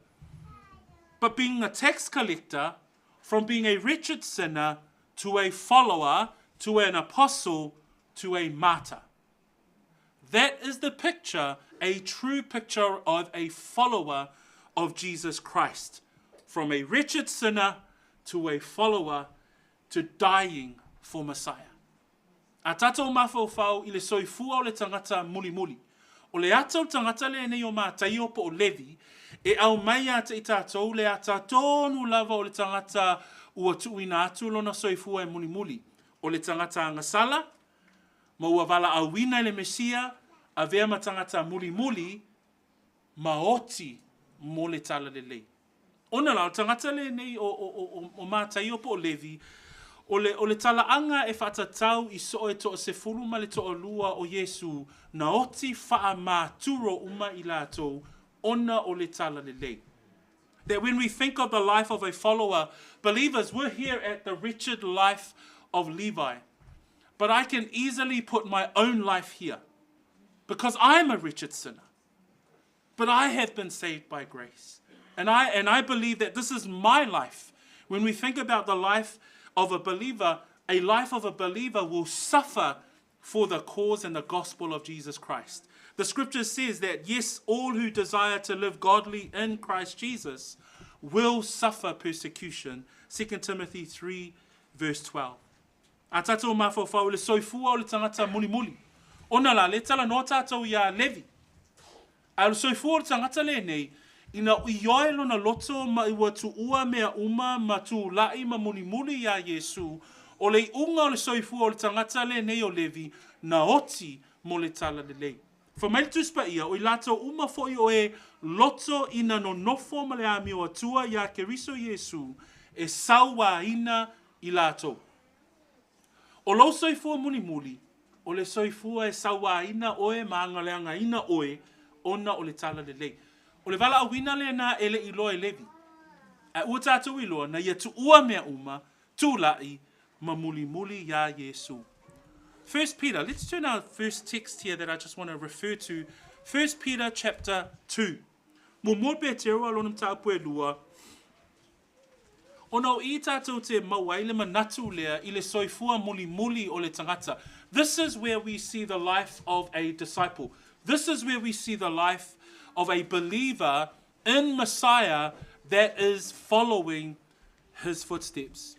Speaker 3: But being a tax collector, from being a wretched sinner to a follower, to an apostle, to a martyr. That is the picture, a true picture of a follower of Jesus Christ. From a wretched sinner to a follower to dying for Messiah. A tātou mawhau I le soifua o le tangata muli muli. O le atau tangata le nei o mātai opo o Levi, e au mai ata I tātou le ata tōnu lava o le tangata ua tuuina atu lona soifua e muli muli. O le tangata ngasala, ma ua wala awina le Mesia, a vea ma tangata muli muli, ma oti mo le tala le lei. Ona la, o tangata le nei o mātai opo o Levi, o le talaanga e whatatau I so e to se fulu ma le to o lua o Yesu, na oti wha māturo uma I lātou, ona o le tala le lei. That when we think of the life of a follower, believers, we're here at the wretched life of Levi. But I can easily put my own life here, because I'm a wretched sinner. But I have been saved by grace. And I believe that this is my life. When we think about the life of a believer will suffer for the cause and the gospel of Jesus Christ. The scripture says that, yes, all who desire to live godly in Christ Jesus will suffer persecution. 2 Timothy 3, verse 12. A tātou mawhawhau le soifua o le tangata muli muli. Ona la, le tala no tātou ia Levi. A le soifua o le tangata le nei, ina ioe lona loto ma iwa tu ua mea uma ma tu lai ma muli muli ia Yesu, o le unga o le soifua o le tangata le nei o Levi, na oti mo le tala le lei. Whamaitus pa ia, o I lato uma foi o e loto ina no nofo ma le ami o atua ia keriso Yesu, e saua ina I lato. O lo soifua muli muli, o le soifua e saua ina oe maanga leanga ina oe, ona o le tala le lei. O le wala awina le na ele iloa Levi. A ua tātou iloa na ia tu ua mea uma, tūlai, ma muli muli ya Yesu. 1 Peter, let's turn our first text here that I just want to refer to. 1 Peter chapter 2. Mo morbe te roa lonam tāpue lua. Ono I tātou te mawai le manatu lea I le soifua muli muli o le tangata. This is where we see the life of a disciple. This is where we see the life of a believer in Messiah that is following his footsteps.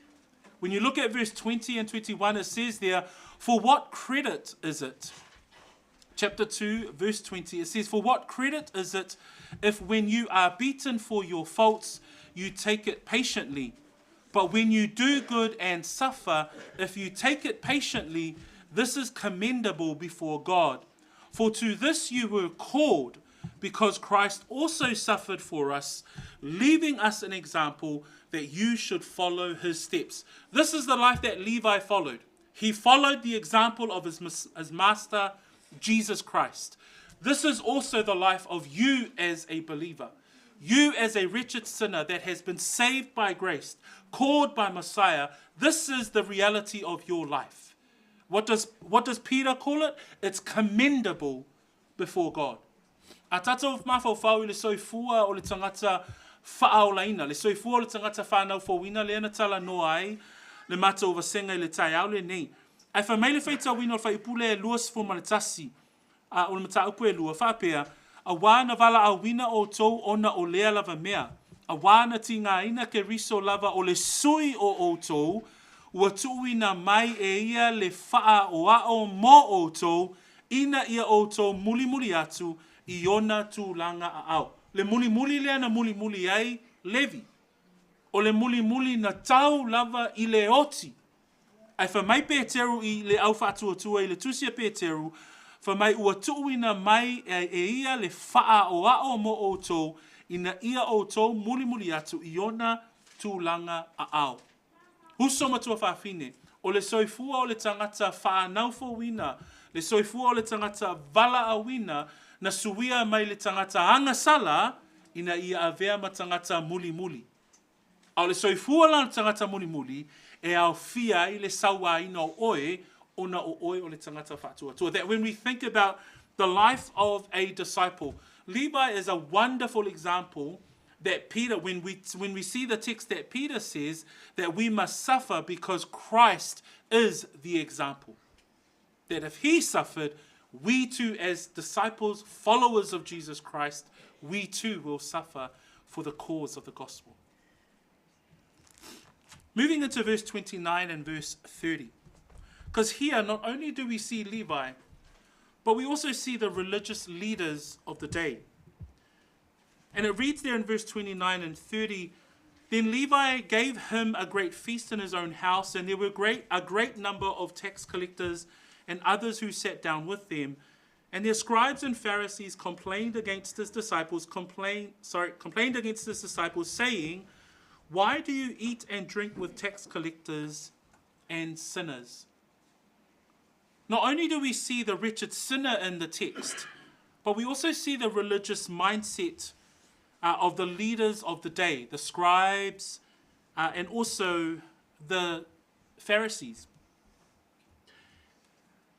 Speaker 3: When you look at verse 20 and 21, it says there, for what credit is it? Chapter 2, verse 20, it says, for what credit is it if when you are beaten for your faults, you take it patiently? But when you do good and suffer, if you take it patiently, this is commendable before God. For to this you were called, because Christ also suffered for us, leaving us an example that you should follow his steps. This is the life that Levi followed. He followed the example of his master, Jesus Christ. This is also the life of you as a believer. You as a wretched sinner that has been saved by grace, called by Messiah, this is the reality of your life. What does Peter call it? It's commendable before God. A tātou mawhawhau I le soifua o le tangata whaaolaina, le soifua o le tangata whanau whawina, le ana tala noa ai, le mata o vasenga I le tai au le nei. Ai whamaile whaita wina o whaipule e luas fo maletasi, o le mata upu e lua, whapea, a wāna wala a wina o tou ona o lea lava mea. A wāna ti ngā ina ke riso lava o le sui o tou, ua tuuina mai e ia le whaa o ao mo o tou, ina ia o tou muli muli atu, I ona tūlanga a au. Le muli muli lea na muli muli ai, Levi. O le muli muli na tau lava I le oti. Ai whamai Pēteru I le au whātua I le tusia Pēteru, whamai ua tuuina mai e ia le whaa o ao mo o tou, ina ia o tou muli muli atu I ona tūlanga a au. Huso matua whawhine, o le soifua o le tangata whanau wina, le soifua o le tangata vala a wina, na suia mai le tangata hanga sala, ina ia avea ma tangata muli muli. Au le soifua la tangata muli muli, e au fia I le saua ina o oe, ona o oe o le tangata whātua. That when we think about the life of a disciple, Levi is a wonderful example that Peter, when we see the text that Peter says that we must suffer because Christ is the example. That if he suffered, we too as disciples, followers of Jesus Christ, we too will suffer for the cause of the gospel. Moving into verse 29 and verse 30. Because here not only do we see Levi, but we also see the religious leaders of the day. And it reads there in verse 29 and 30, Then Levi gave him a great feast in his own house, and there were a great number of tax collectors and others who sat down with them. And their scribes and Pharisees complained against his disciples, saying, Why do you eat and drink with tax collectors and sinners? Not only do we see the wretched sinner in the text, but we also see the religious mindset of the leaders of the day, the scribes, and also the Pharisees.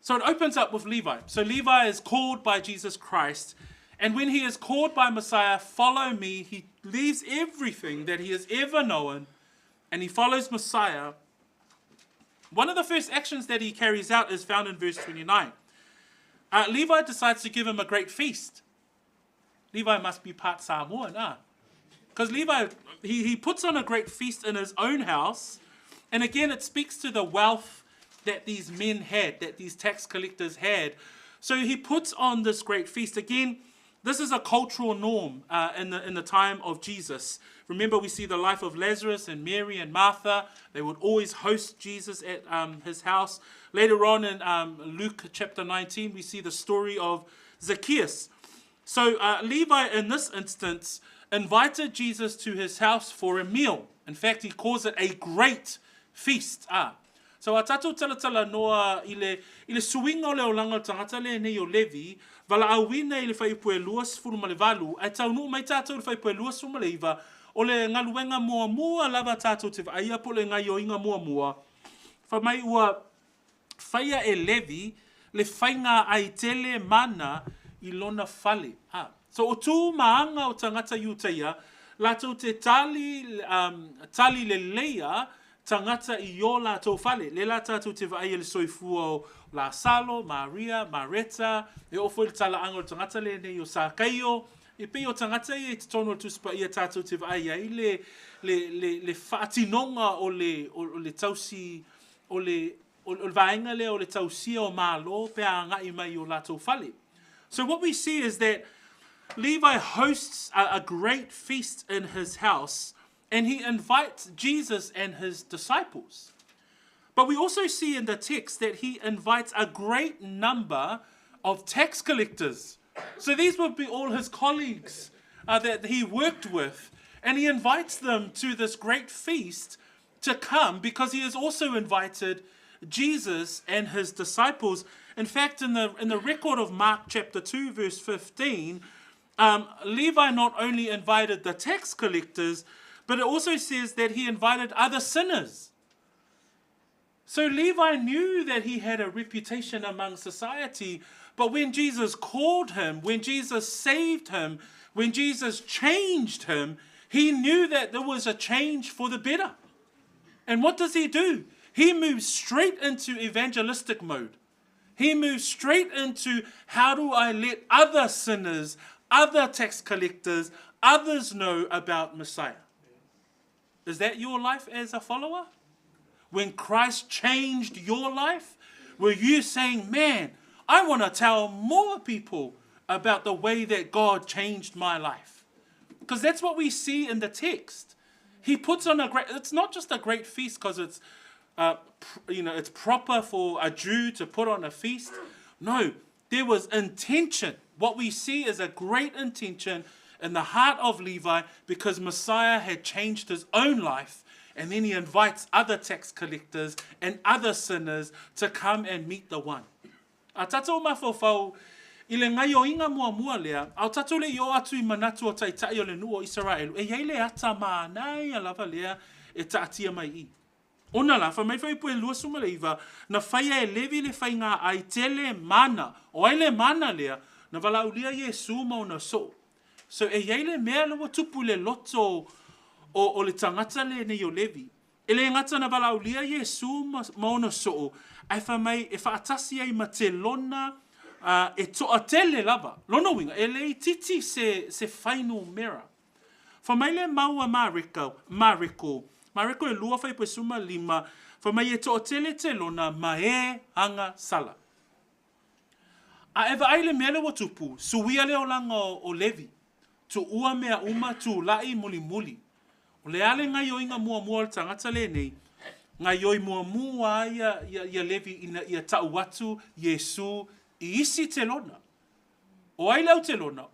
Speaker 3: So it opens up with Levi. So Levi is called by Jesus Christ, and when he is called by Messiah, follow me, he leaves everything that he has ever known, and he follows Messiah. One of the first actions that he carries out is found in verse 29. Levi decides to give him a great feast. Levi must be part Samoan, because Levi, he puts on a great feast in his own house, and again it speaks to the wealth that these men had, that these tax collectors had. So he puts on this great feast. Again, this is a cultural norm in the time of Jesus. Remember, we see the life of Lazarus and Mary and Martha. They would always host Jesus at his house. Later on in Luke chapter 19, we see the story of Zacchaeus. So Levi, in this instance, invited Jesus to his house for a meal. In fact, he calls it a great feast. So a tātou talatala noa I le suinga o le o langa tangata le nei o Levi, wala awina I le whaipue luas furu ma le walu, ai tau nuu mai tātou le whaipue luas furu ma le iwa, o le ngaluenga mua mua lava tātou te whaia po le ngai o inga mua mua. Whamai ua whaia e Levi, le whainga ai tele mana I lona whale. So o tū maanga o tangata iutaia, lātou te tali le leia, tangata I o lātou whale. Le la tātou te whaia le soifua o La Salo, Maria, Mareta, e ofo le tala anga o tangata le nei o Sakaio, e pe o tangata I te tono tuspa I a tātou te whaia I le whaatinonga o le tausi, o le vaenga le o le tausia o malo, pe a ngai mai o lātou whale. So what we see is that Levi hosts a great feast in his house, and he invites Jesus and his disciples. But we also see in the text that he invites a great number of tax collectors So these would be all his colleagues that he worked with. And he invites them to this great feast to come because he has also invited Jesus and his disciples. In fact, in the record of Mark chapter 2, verse 15, Levi not only invited the tax collectors, but it also says that he invited other sinners. So Levi knew that he had a reputation among society, but when Jesus called him, when Jesus saved him, when Jesus changed him, he knew that there was a change for the better. And what does he do? He moves straight into evangelistic mode. He moves straight into how do I let other sinners, other tax collectors, others know about Messiah. Is that your life as a follower? When Christ changed your life, were you saying, man, I want to tell more people about the way that God changed my life? Because that's what we see in the text. He puts on it's not just a great feast because it's, it's proper for a Jew to put on a feast. No, there was intention. What we see is a great intention in the heart of Levi because Messiah had changed his own life, and then he invites other tax collectors and other sinners to come and meet the one. A tatou mawhawhau, i le ngai o inga mua lea, au tatou le i o atu I manatu o taitai o le nu o Israel, e iei le ata mānai a lava lea e taatia mai I. Ona la, wha mai whai pue lua suma leiva, na whaia e levi le whai ngā ai tele mana, o ai le mana lea, na wala ulia Yesu mau na so. So e iei le mea lawa tupu le loto o le tangata le nei o levi. E le ngata na wala ulia Yesu mau na so, ai wha mai e wha atasi ai ma te lona e toa tele lava. Lona winga, e le titi se final mirror. Wha mai le maua mariko e lua whai pe suma lima, wha mai e toa tele te lona ma e hanga sala. A ewa ai le mele wa tupu, suwia leo langa o levi, tu ua mea uma tu lai muli. O le ale ngai o inga mua le tangata le nei, ngai oi mua ia levi ia tau watu Yesu I isi te lona. O ai lau te lona,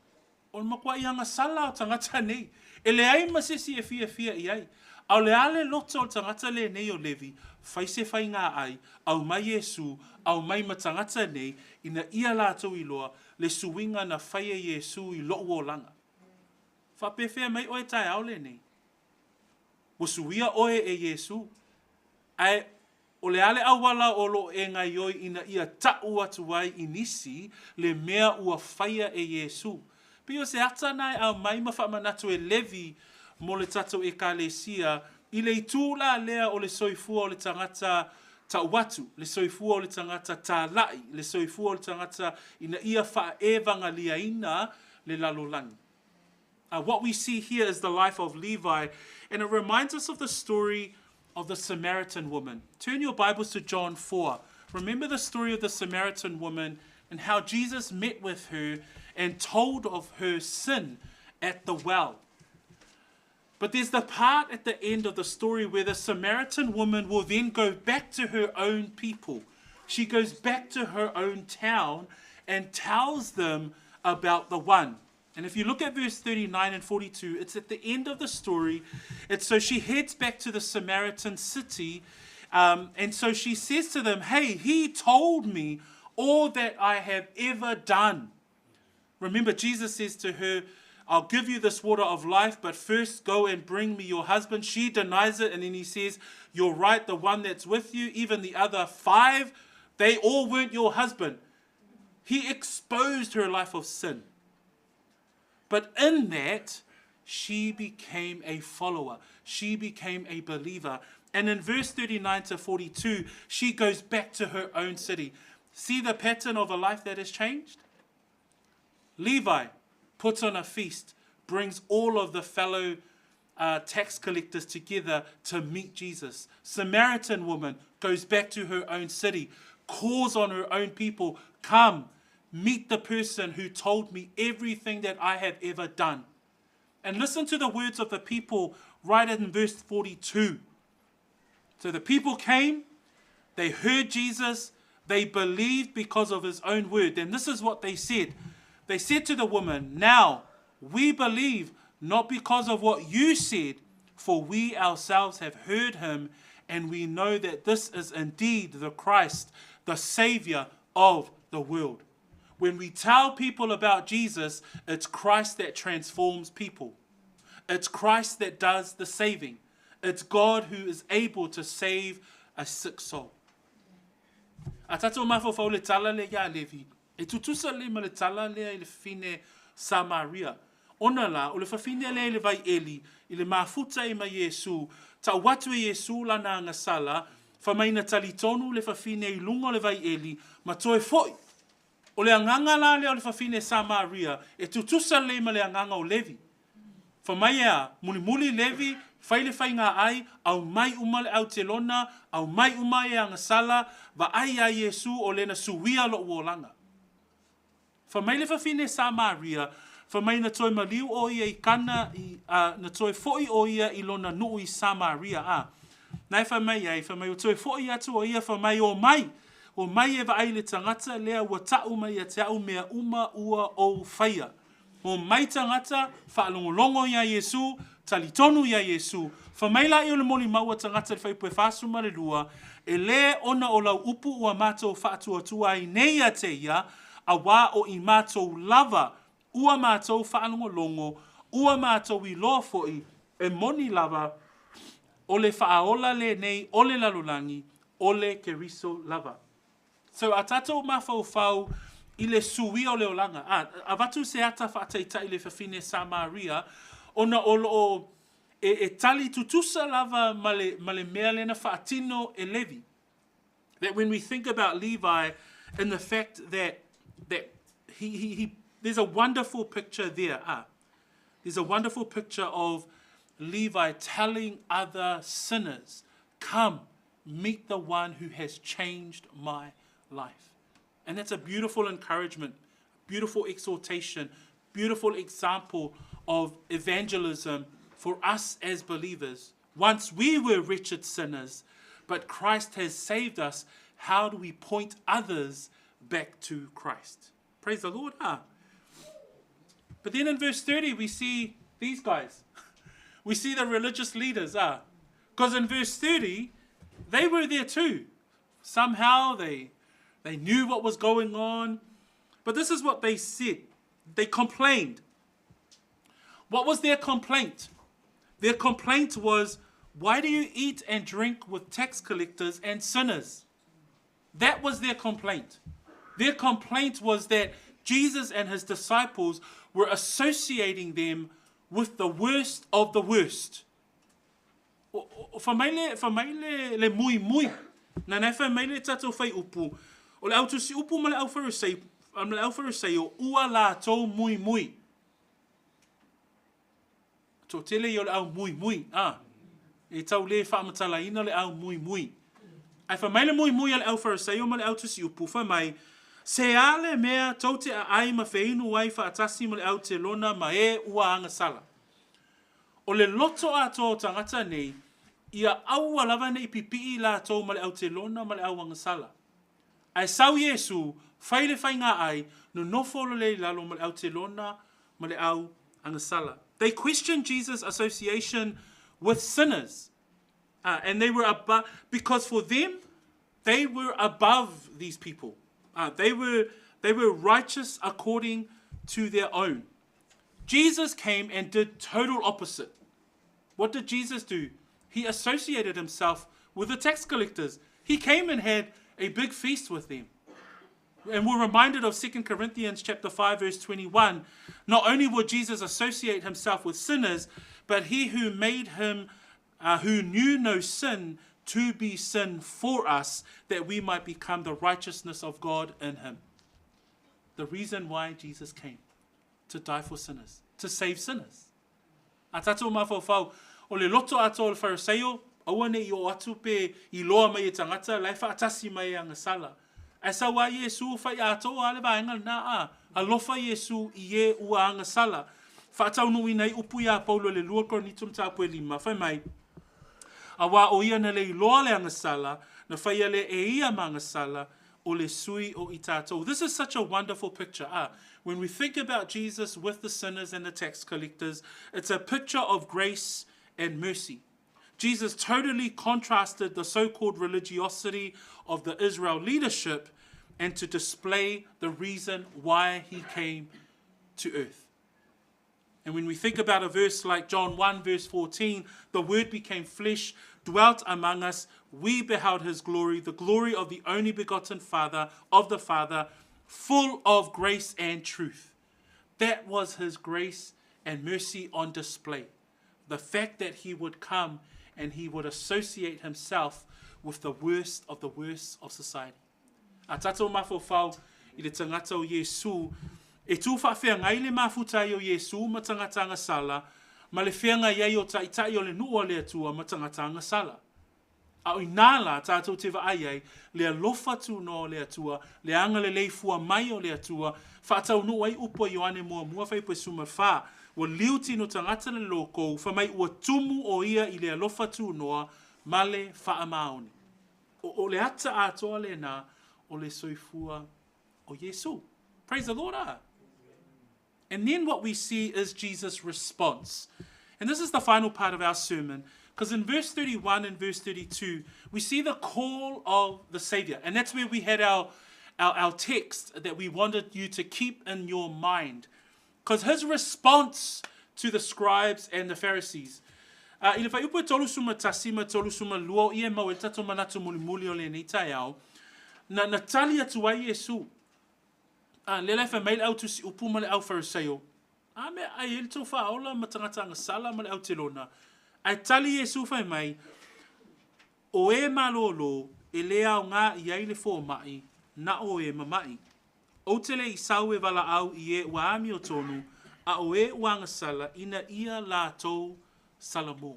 Speaker 3: o makua I hanga sala o tangata nei. E le ai masesi e fia I ai. Au le ale loto o tangata le nei o levi, fai se fai ngā ai, au mai Yesu, au mai matangata nei, ina ia lātou I loa, le suinga na fai e Yesu I loo o langa. Whapewhea mai oe tai au le nei. Wasuia oe e Yesu. Ai, o le ale awala o lo e ngai oi ina ia tau atu ai inisi, le mea ua whaia e Yesu. Pio se ata nai au mai mawhamanatu e levi, mo le tatou e kālesia, I le itūla lea o le soifua o le tangata tau watu, le soifua o le tangata tā lai, le soifua o le tangata ina ia wha ewanga lia ina le lalolangi. What we see here is the life of Levi, and it reminds us of the story of the Samaritan woman. Turn your Bibles to John 4. Remember the story of the Samaritan woman and how Jesus met with her and told of her sin at the well. But there's the part at the end of the story where the Samaritan woman will then go back to her own people. She goes back to her own town and tells them about the one. And if you look at verse 39 and 42, it's at the end of the story. So she heads back to the Samaritan city. And so she says to them, hey, he told me all that I have ever done. Remember, Jesus says to her, I'll give you this water of life, but first go and bring me your husband. She denies it, and then he says, you're right, the one that's with you, even the other 5, they all weren't your husband. He exposed her life of sin. But in that, she became a follower. She became a believer. And in verse 39 to 42, she goes back to her own city. See the pattern of a life that has changed? Levi puts on a feast, brings all of the fellow tax collectors together to meet Jesus. Samaritan woman goes back to her own city, calls on her own people, come, meet the person who told me everything that I have ever done. And listen to the words of the people right in verse 42. So the people came, they heard Jesus, they believed because of his own word. And this is what they said. They said to the woman, now we believe not because of what you said, for we ourselves have heard him, and we know that this is indeed the Christ, the Savior of the world. When we tell people about Jesus, it's Christ that transforms people. It's Christ that does the saving. It's God who is able to save a sick soul. A tatou mafofau le tala le ia Levi. E tutusa le ma le tala le i le fine Samaria. Ona la, o le fafine le Levi Eli, i le mafuta i ma Yesu, ta watu e Yesu lana ngasala, fa maina talitonu le fafine i lungo Levi Eli, ma toe foi. O le anganga la le o le fafine Samaria, e tutusa le ma le anganga o Levi. Fa mai ea, muli Levi, faile fainga ai, au mai uma le au te lona, au mai uma e angasala, va ai a Yesu o le na suwia lo uolanga. Fa mai le fafine Samaria, fa mai na toi maliu o ia I kana, na toi foi o ia I lona nui Samaria a. Nai fa mai o toi foi atu o ia fa mai o mai. O mai e va ai le tangata lea ua tau mai a te au mea uma ua o faia. O mai tangata, whaalongolongo ia Yesu, talitonu ia Yesu. Fa mai la I o le moli maua tangata le whaipue whasu ma le lua, e le ona o lau upu ua mātou whaatua tua I nei a te ia, a wā o I mātou lava, ua mātou whaalongolongo, ua mātou I loa foi, e moni lava, o le whaaola le nei, o le lalulangi, o le keriso lava. So a tatou mawhau I le sui o le olanga. A watu se ata whaataita I le whawhine Samaria, ona o e tali tutusa lava male mea lena whaatino e Levi. That when we think about Levi and the fact that he there's a wonderful picture there. There's a wonderful picture of Levi telling other sinners, come, meet the one who has changed my life. And that's a beautiful encouragement, beautiful exhortation, beautiful example of evangelism for us as believers. Once we were wretched sinners, but Christ has saved us, how do we point others back to Christ? Praise the Lord. But then in verse 30, we see these guys. We see the religious leaders. Because in verse 30, they were there too. Somehow they knew what was going on. But this is what they said. They complained. What was their complaint? Their complaint was, why do you eat and drink with tax collectors and sinners? That was their complaint. Their complaint was that Jesus and his disciples were associating them with the worst of the worst. Fa mai le mui. Na nei fa mai le tatou fai upu. O le autu si upu ma le au Pharisee o ua la tau mui. Tō tele i o le au mui. E tau le whaamatalaina le au mui. Ai fa mai le mui a le au Pharisee o ma le autu si upu fa mai. Se ale mea tau te a ai ma feinu wai whaatasi ma le au te lona ma e ua anga sala. O le loto a tō tangata nei, ia au alava nei pipi la tō ma le au te lona ma le au anga sala. Ai sau Yesu, whai le whai ngā ai, no nofolo le lalo ma le au te lona ma le au anga sala. They questioned Jesus' association with sinners. And they were above, because for them, they were above these people. They were righteous according to their own. Jesus came and did total opposite. What did Jesus do? He associated himself with the tax collectors. He came and had a big feast with them. And we're reminded of 2 Corinthians chapter 5, verse 21. Not only would Jesus associate himself with sinners, but he who made him, who knew no sin, to be sin for us, that we might become the righteousness of God in him. The reason why Jesus came, to die for sinners, to save sinners. A tatou mawhau, o le loto ato o le Phariseo, awane I o atu pe I loa mai e tangata, lai whaatasi mai anga sala. E sa wa Yesu whai ato a le vaenga na a lofa Yesu I e ua anga sala. Whaatau nui nei upu ia Paulo le lua koronitum tāpue lima, whai mai. A wā o ia na le iloa le anga sala, na whai le e ia manga sala, o le sui o I tātou. This is such a wonderful picture. When we think about Jesus with the sinners and the tax collectors, it's a picture of grace and mercy. Jesus totally contrasted the so-called religiosity of the Israel leadership and to display the reason why he came to earth. And when we think about a verse like John 1 verse 14, the word became flesh, dwelt among us, we beheld his glory, the glory of the only begotten Father, of the Father, full of grace and truth. That was his grace and mercy on display. The fact that he would come and he would associate himself with the worst of society. A tatou mawhawhau I le tangata o Yesu, e tū whawhea le mafutai o Yesu ma tangata ngasala, ma le whianga iei o taitai o le nua le atua ma tangata ngasala. A o inala tātou te waaiei, le alofa tū no le atua, le anga le leifua mai o le atua, whaatau no ai upo Ioane mua whaipo suma wha, wa liuti no tangata le loko, whamai ua tumu o ia I le alofa tū noa, ma le whaamaone. O le ata atoa le nā, o le soifua o Yesu. Praise the Lord. And then what we see is Jesus' response. And this is the final part of our sermon, because in verse 31 and verse 32, we see the call of the Savior. And that's where we had our text that we wanted you to keep in your mind. Because his response to the scribes and the Pharisees, I le whai upo tolu suma tasima, tolu suma lua, ia mau e tato manatu muli muli o le ni tai au, na tali atu ai Yesu. Le lai wha mail au tu si upu ma le au Phariseo. Me ai ele tau whaola ma tangata ngasala ma le au telona. Ai tali Yesu whai mai, o e malolo, e le au ngā I ai le fō mai, na o e mamai. O te le I sau e wala au I e wa ami o tonu, a o e wa ngasala ina ia la tau salamo.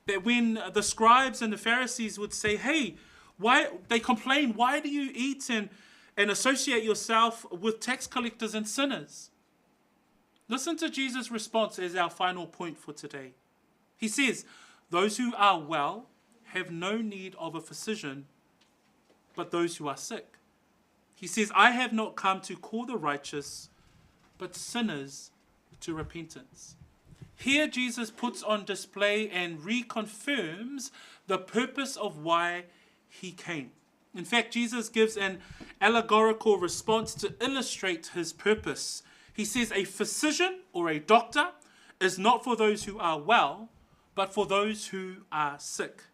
Speaker 3: That when the scribes and the Pharisees would say, hey, why they complain, why do you eat and associate yourself with tax collectors and sinners? Listen to Jesus' response as our final point for today. He says, those who are well have no need of a physician, but those who are sick. He says, I have not come to call the righteous, but sinners to repentance. Here Jesus puts on display and reconfirms the purpose of why he came. In fact, Jesus gives an allegorical response to illustrate his purpose. He says a physician or a doctor is not for those who are well, but for those who are sick.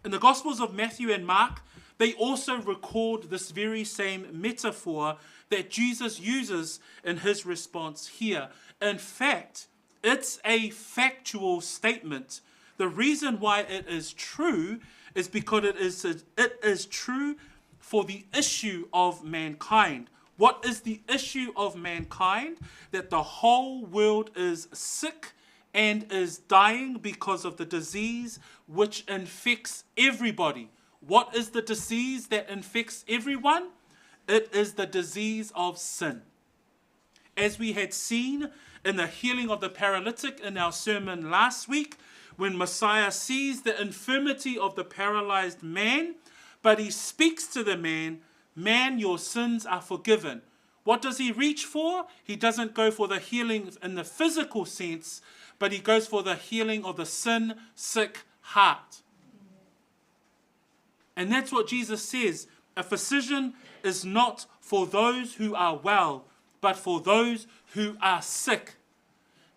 Speaker 3: In the Gospels of Matthew and Mark, they also record this very same metaphor that Jesus uses in his response here. In fact, it's a factual statement. The reason why it is true is because it is true for the issue of mankind. What is the issue of mankind? That the whole world is sick and is dying because of the disease which infects everybody. What is the disease that infects everyone? It is the disease of sin. As we had seen in the healing of the paralytic in our sermon last week, when Messiah sees the infirmity of the paralyzed man, but he speaks to the man, man, your sins are forgiven. What does he reach for? He doesn't go for the healing in the physical sense, but he goes for the healing of the sin-sick heart. And that's what Jesus says. A physician is not for those who are well, but for those who are sick.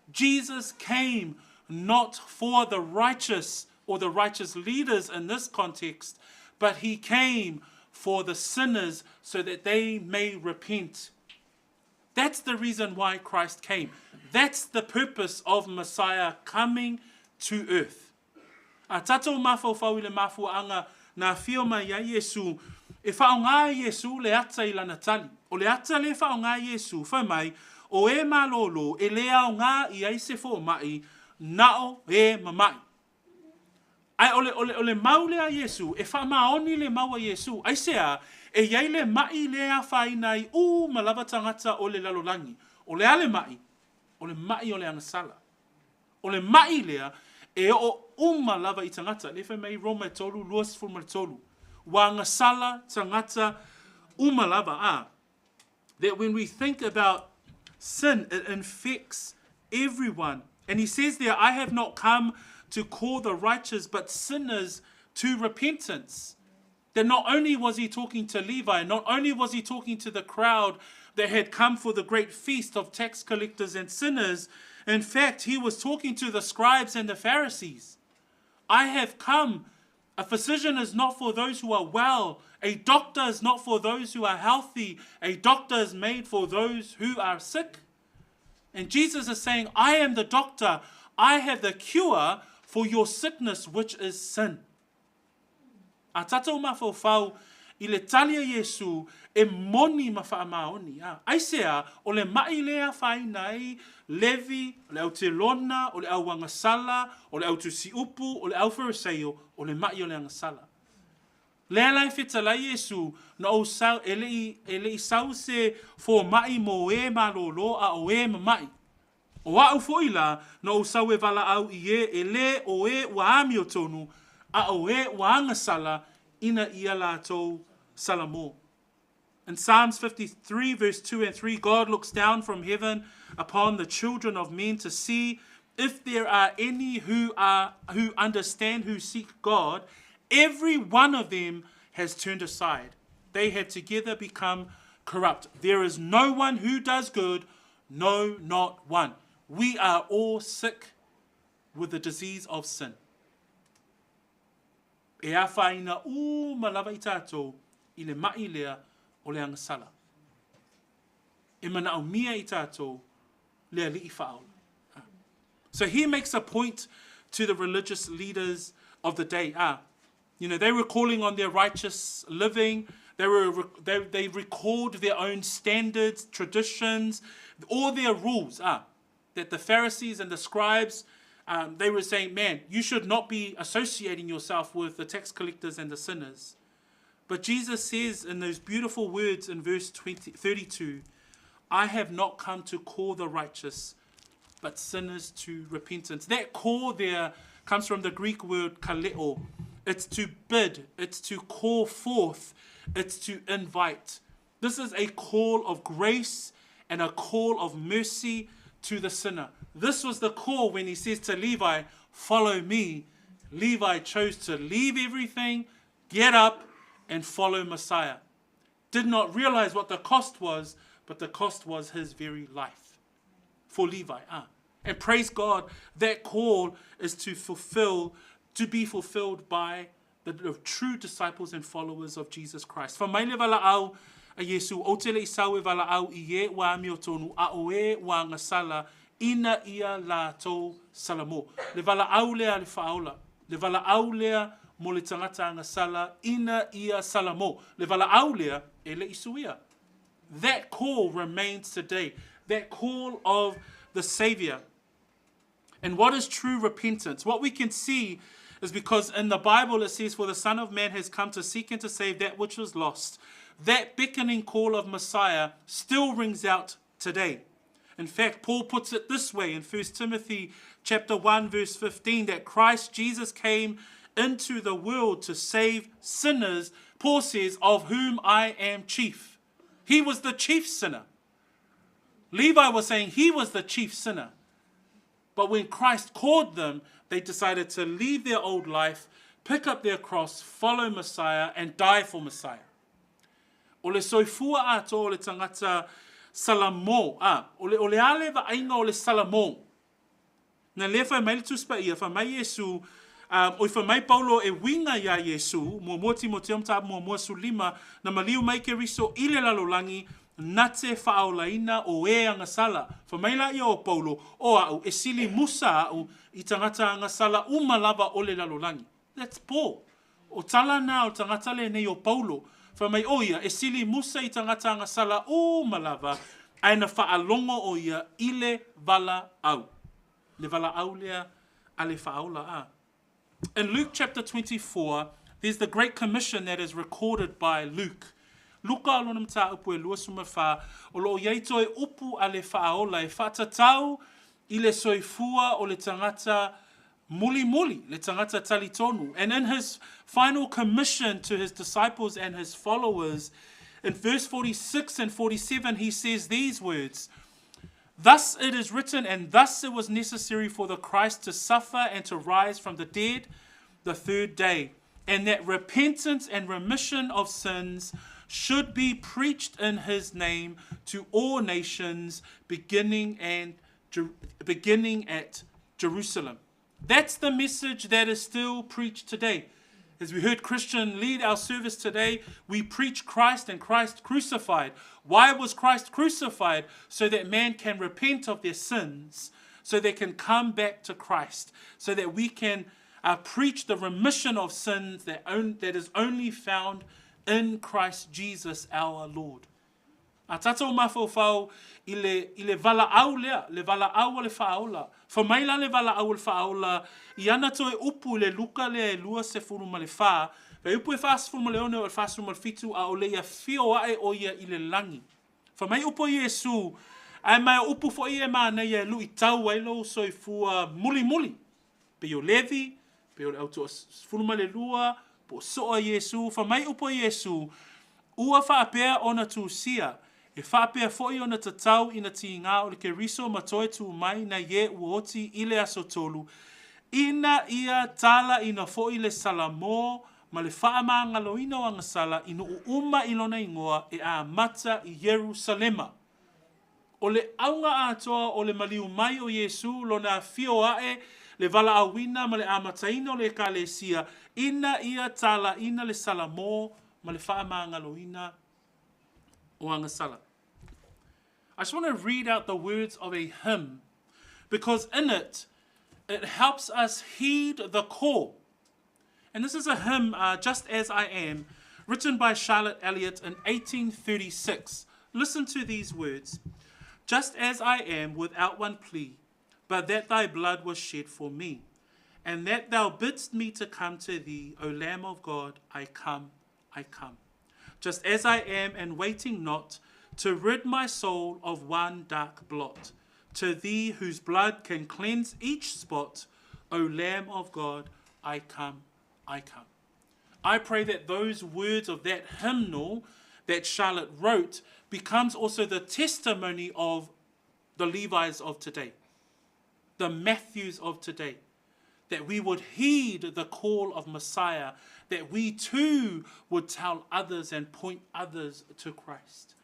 Speaker 3: Jesus came not for the righteous or the righteous leaders in this context, but he came for the sinners so that they may repent. That's the reason why Christ came. That's the purpose of Messiah coming to earth. A tatou mawhawhau le mafuanga na whioma ia Yesu, e whaonga Yesu le ata I lana tali. O le ata le whaonga Yesu, whamai, o e malolo, e le au ngā I aise fo mai, nao e mamai. Ai ole maule a Yesu, e whamaoni le maua Yesu, ai sea, e iei le mai le a whainai, malava tangata o le lalolangi. O le ale mai, o le mai o le angasala. O le mai lea, e o malava I tangata, le whai Roma e tolu, luas fuma tolu. Wa angasala tangata malava a. that when we think about sin, it infects everyone. And he says there, I have not come to call the righteous, but sinners to repentance. That not only was he talking to Levi, not only was he talking to the crowd that had come for the great feast of tax collectors and sinners, in fact, he was talking to the scribes and the Pharisees. I have come. A physician is not for those who are well. A doctor is not for those who are healthy. A doctor is made for those who are sick. And Jesus is saying, I am the doctor. I have the cure for your sickness, which is sin. A tatou mawhauwhau i le talia Iesu e moni mawhaamaoni. Aisea o le mai lea whainai, Levi, o le au te lona, o le au wangasala, o le au tusi upu, o le au Phariseo, o le mai o le angasala. Lea lai whetala Iesu na o sau, ele I sau se fo mai mo e malolo a o e mamai. O au foila na o sau e wala au I ele o e waami o tonu, a o e waangasala ina ia lātou salamo. In Psalms 53 verse 2 and 3, God looks down from heaven upon the children of men to see if there are any who understand, who seek God. Every one of them has turned aside. They have together become corrupt. There is no one who does good, no, not one. We are all sick with the disease of sin. E a whaina u malawa I tātou I le mai lea o le angasala. E mana au mia I tātou lea li I whaau. So he makes a point to the religious leaders of the day. You know, they were calling on their righteous living. They recalled their own standards, traditions, all their rules. That the Pharisees and the scribes, they were saying, man, you should not be associating yourself with the tax collectors and the sinners. But Jesus says in those beautiful words in verse 32, I have not come to call the righteous, but sinners to repentance. That call there comes from the Greek word kaleo. It's to bid, it's to call forth, it's to invite. This is a call of grace and a call of mercy to the sinner. This was the call when he says to Levi, follow me. Levi chose to leave everything, get up, and follow Messiah. Did not realize what the cost was, but the cost was his very life for Levi. And praise God, that call is to be fulfilled by the true disciples and followers of Jesus Christ. Fa mai le wala au a Yesu, o te le isau e wala au I e wa mi o tonu, a o e wa ngasala, ina ia lātou salamo. Le wala au lea le whaola, le wala au lea mo le tangata ngasala, ina ia salamo. Le wala au lea e le isuia. That call remains today, that call of the Savior. And what is true repentance? What we can see is because in the Bible it says, for the Son of Man has come to seek and to save that which was lost. That beckoning call of Messiah still rings out today. In fact, Paul puts it this way in 1 Timothy chapter 1, verse 15, that Christ Jesus came into the world to save sinners, Paul says, of whom I am chief. He was the chief sinner. Levi was saying he was the chief sinner. But when Christ called them, they decided to leave their old life, pick up their cross, follow Messiah, and die for Messiah. O le soifua ato o le tangata salamo. O le ale va ainga o le salamo. Na le whai mai le tuspa ia, whai mai Yesu, o whai mai Paulo e winga ia Yesu, mua Timoteum ta mua sulima, na maliu mai ke riso I le lalolangi, nate whaolaina o e angasala. Whamaila ia o Paulo, o au e sili musa au I tangata angasala umalava o le lalolangi. That's Paul. O tala na o tangata le nei o Paulo. Whamai o ia e sili musa I tangata angasala umalava aina whaalongo o ia I le vala au. Le vala au lea a le whaola a. In Luke chapter 24, there's the Great Commission that is recorded by Luke. Luka alonam ta upu e lua suma wha, o lo iaito e upu a le whaola e whatatau I le soifua o le tangata muli, le tangata talitonu. And in his final commission to his disciples and his followers, In verse 46 and 47, he says these words, "Thus it is written, and thus it was necessary for the Christ to suffer and to rise from the dead the third day, and that repentance and remission of sins should be preached in his name to all nations, beginning at Jerusalem." That's the message that is still preached today. As we heard Christian lead our service today, we preach Christ and Christ crucified. Why was Christ crucified? So that man can repent of their sins, so they can come back to Christ, so that we can preach the remission of sins that is only found in Christ Jesus our Lord. A tatou mawhauwhau i le vala au lea, le vala au le whaola. Whamaila le vala au le whaola, i ana to e upu le luka le lua se furu ma le wha, pe upu e whaas furu ma le one o le whaas furu ma le fitu a o le ia whio ae o ia i le langi. Whamai upu i Jesu, ai mai upu fo i e mana ia lu i tau wailo so i fua muli muli. Pe o Levi, pe o le auto furu ma le lua, po so a Jesu, whamai upu i Jesu, ua whaapea ona tu sia, e whaapea foi ona tatau ina ti ngā o le ke riso matoe tu mai na ye uoti i le aso tolu. Ina ia tala ina foi le salamo ma le whaama ngaloina o angasala ina uuma ilona ingoa e a mata i Jerusalema. O le aunga atoa o le maliu mai o Jesu lona fio ae le vala awina ma le amataina o le kalesia. Ina ia tala ina le salamo ma le whaama ngaloina o angasala. I just want to read out the words of a hymn because in it helps us heed the call. And this is a hymn, Just As I Am, written by Charlotte Elliott in 1836. Listen to these words. Just as I am without one plea, but that thy blood was shed for me, and that thou bidst me to come to thee, O Lamb of God, I come, I come. Just as I am and waiting not, to rid my soul of one dark blot, to thee whose blood can cleanse each spot, O Lamb of God, I come, I come. I pray that those words of that hymnal that Charlotte wrote becomes also the testimony of the Levi's of today, the Matthews of today, that we would heed the call of Messiah, that we too would tell others and point others to Christ.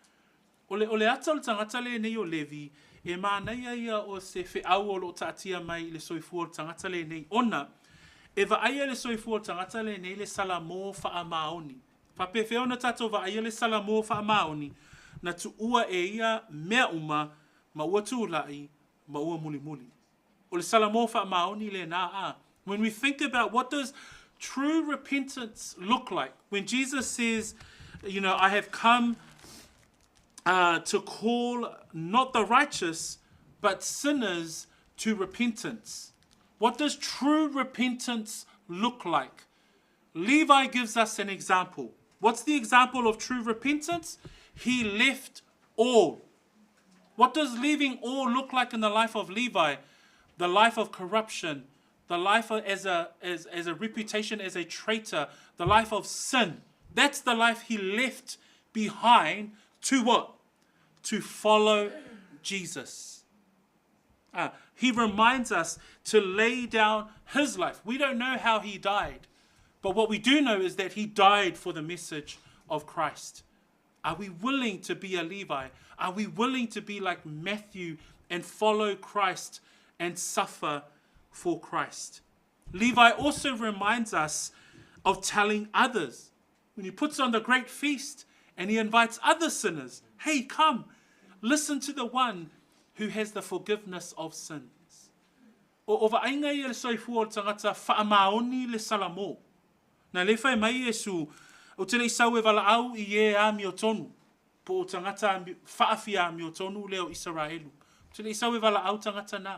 Speaker 3: O le ata o tangata le nei o Levi, e mānaia ia o se whiau o lo tātia mai le soifua o tangata le nei ona, e vaaia le soifua o tangata le nei le salamo wha maoni. Whape whiona tato vaaia le salamo wha maoni, na tu ua e ia mea uma, ma ua tūlai, ma ua muli muli. O le salamo wha maoni le nā a. When we think about what does true repentance look like, when Jesus says, you know, I have come to call not the righteous, but sinners to repentance. What does true repentance look like? Levi gives us an example. What's the example of true repentance? He left all. What does leaving all look like in the life of Levi? The life of corruption, the life as a reputation as a traitor, the life of sin. That's the life he left behind to what? To follow Jesus. He reminds us to lay down his life. We don't know how he died, but what we do know is that he died for the message of Christ. Are we willing to be a Levi? Are we willing to be like Matthew and follow Christ and suffer for Christ? Levi also reminds us of telling others. When he puts on the great feast and he invites other sinners, hey, come, listen to the one who has the forgiveness of sins. O vaainga i le soifua o tangata whaamaoni le salamo. Na le whai mai Jesu, o te le isau e walaau i e a mi o tonu, po o tangata whaafia mi o tonu leo Israelu. O te le isau e walaau tangata na.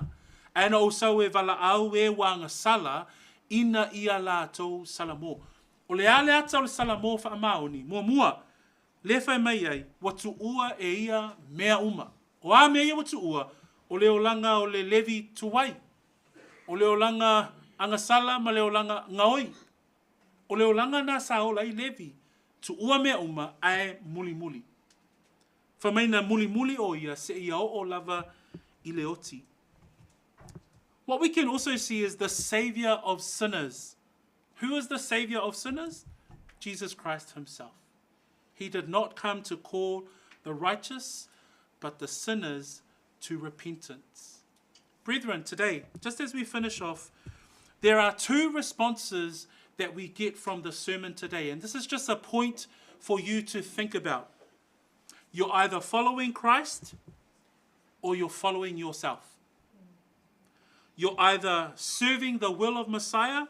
Speaker 3: Ana o sau e walaau e wanga sala, ina ia la tau salamo. O le ale ata o le salamo whaamaoni, mua, le whai mai ai, watu ua e ia mea uma. O a mea ia watu ua, o leo langa o le Levi tuwai. O leo langa angasala ma leo langa ngaoi. O leo langa na saola i Levi. Tu ua mea uma ai muli muli. Whamaina muli muli o ia se ia o lava I le oti. What we can also see is the Saviour of sinners. Who is the Saviour of sinners? Jesus Christ himself. He did not come to call the righteous, but the sinners to repentance. Brethren, today, just as we finish off, there are two responses that we get from the sermon today. And this is just a point for you to think about. You're either following Christ or you're following yourself. You're either serving the will of Messiah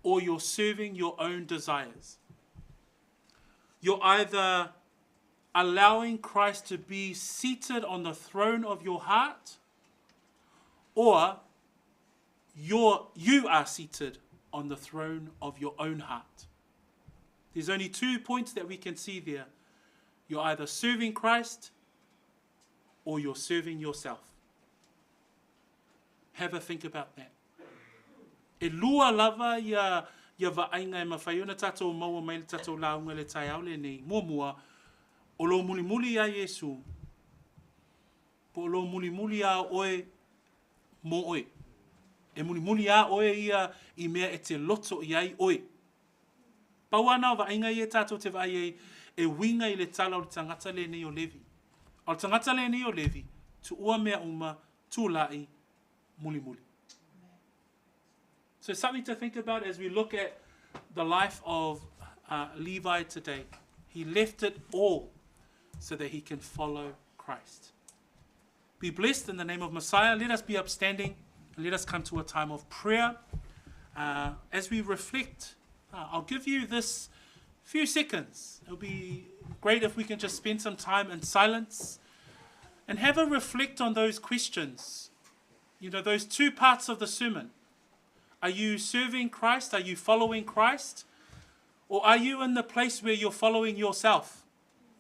Speaker 3: or you're serving your own desires. You're either allowing Christ to be seated on the throne of your heart, or you are seated on the throne of your own heart. There's only 2 points that we can see there. You're either serving Christ or you're serving yourself. Have a think about that. E lua lava ia vaainga e mawhaiona tatou maua mai le tatou launga le tai au le nei. Mua o lo muli muli a Yesu. Po o lo muli muli a oe mo oe. E muli muli a oe ia I mea e te loto I ai oe. Pau ana o vaainga I e tatou te vai e winga I le tala o le tangata le nei o Levi. O le tangata le nei o Levi, tu ua mea uma, tu lai, muli muli. So something to think about as we look at the life of Levi today. He left it all so that he can follow Christ. Be blessed in the name of Messiah. Let us be upstanding and let us come to a time of prayer. As we reflect, I'll give you this few seconds. It'll be great if we can just spend some time in silence and have a reflect on those questions. You know, those 2 parts of the sermon. Are you serving Christ? Are you following Christ? Or are you in the place where you're following yourself?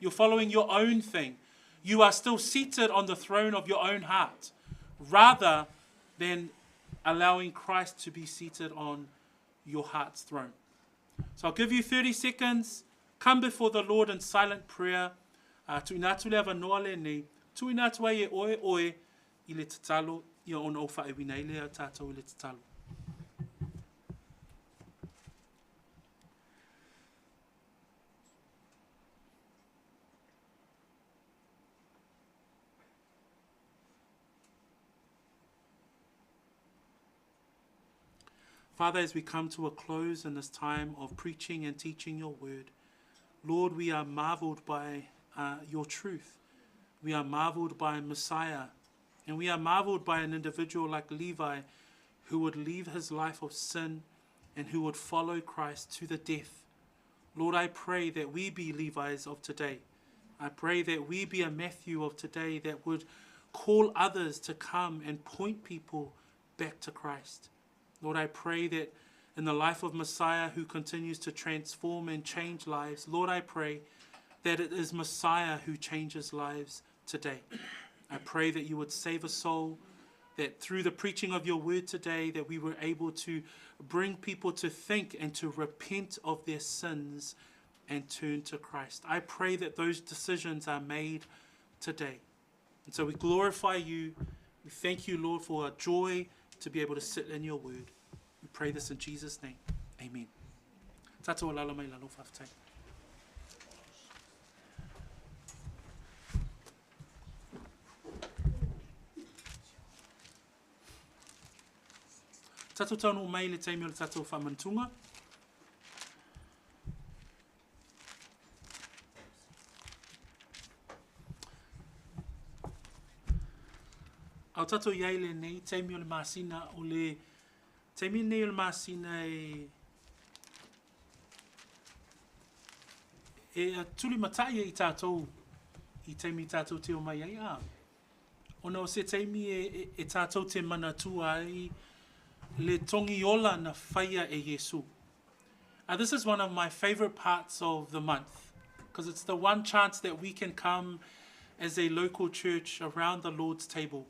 Speaker 3: You're following your own thing. You are still seated on the throne of your own heart, rather than allowing Christ to be seated on your heart's throne. So I'll give you 30 seconds. Come before the Lord in silent prayer. Tu inatu le avanoa le nei. Tu inatu ai e oe oe I le tatalo. Ia ona o whae wina I le tātou I le tatalo. Father, as we come to a close in this time of preaching and teaching your word, Lord, we are marveled by your truth. We are marveled by Messiah. And we are marveled by an individual like Levi who would leave his life of sin and who would follow Christ to the death. Lord, I pray that we be Levi's of today. I pray that we be a Matthew of today that would call others to come and point people back to Christ. Lord, I pray that in the life of Messiah who continues to transform and change lives, Lord, I pray that it is Messiah who changes lives today. I pray that you would save a soul, that through the preaching of your word today, that we were able to bring people to think and to repent of their sins and turn to Christ. I pray that those decisions are made today. And so we glorify you. We thank you, Lord, for a joy to be able to sit in your word. We pray this in Jesus' name. Amen. Tato lala mai lalo whaftai. Tato tonu mai le taimi o le tato whamantunga. Au tato iai le nei taimi o le masina o le taimi nei o le masina e tuli matai I tātou I taimi tātou te o mai ai a. Ona o se taimi e tātou te mana tua ai le tongi ola na whaia e Yesu. This is one of my favorite parts of the month because it's the one chance that we can come as a local church around the Lord's table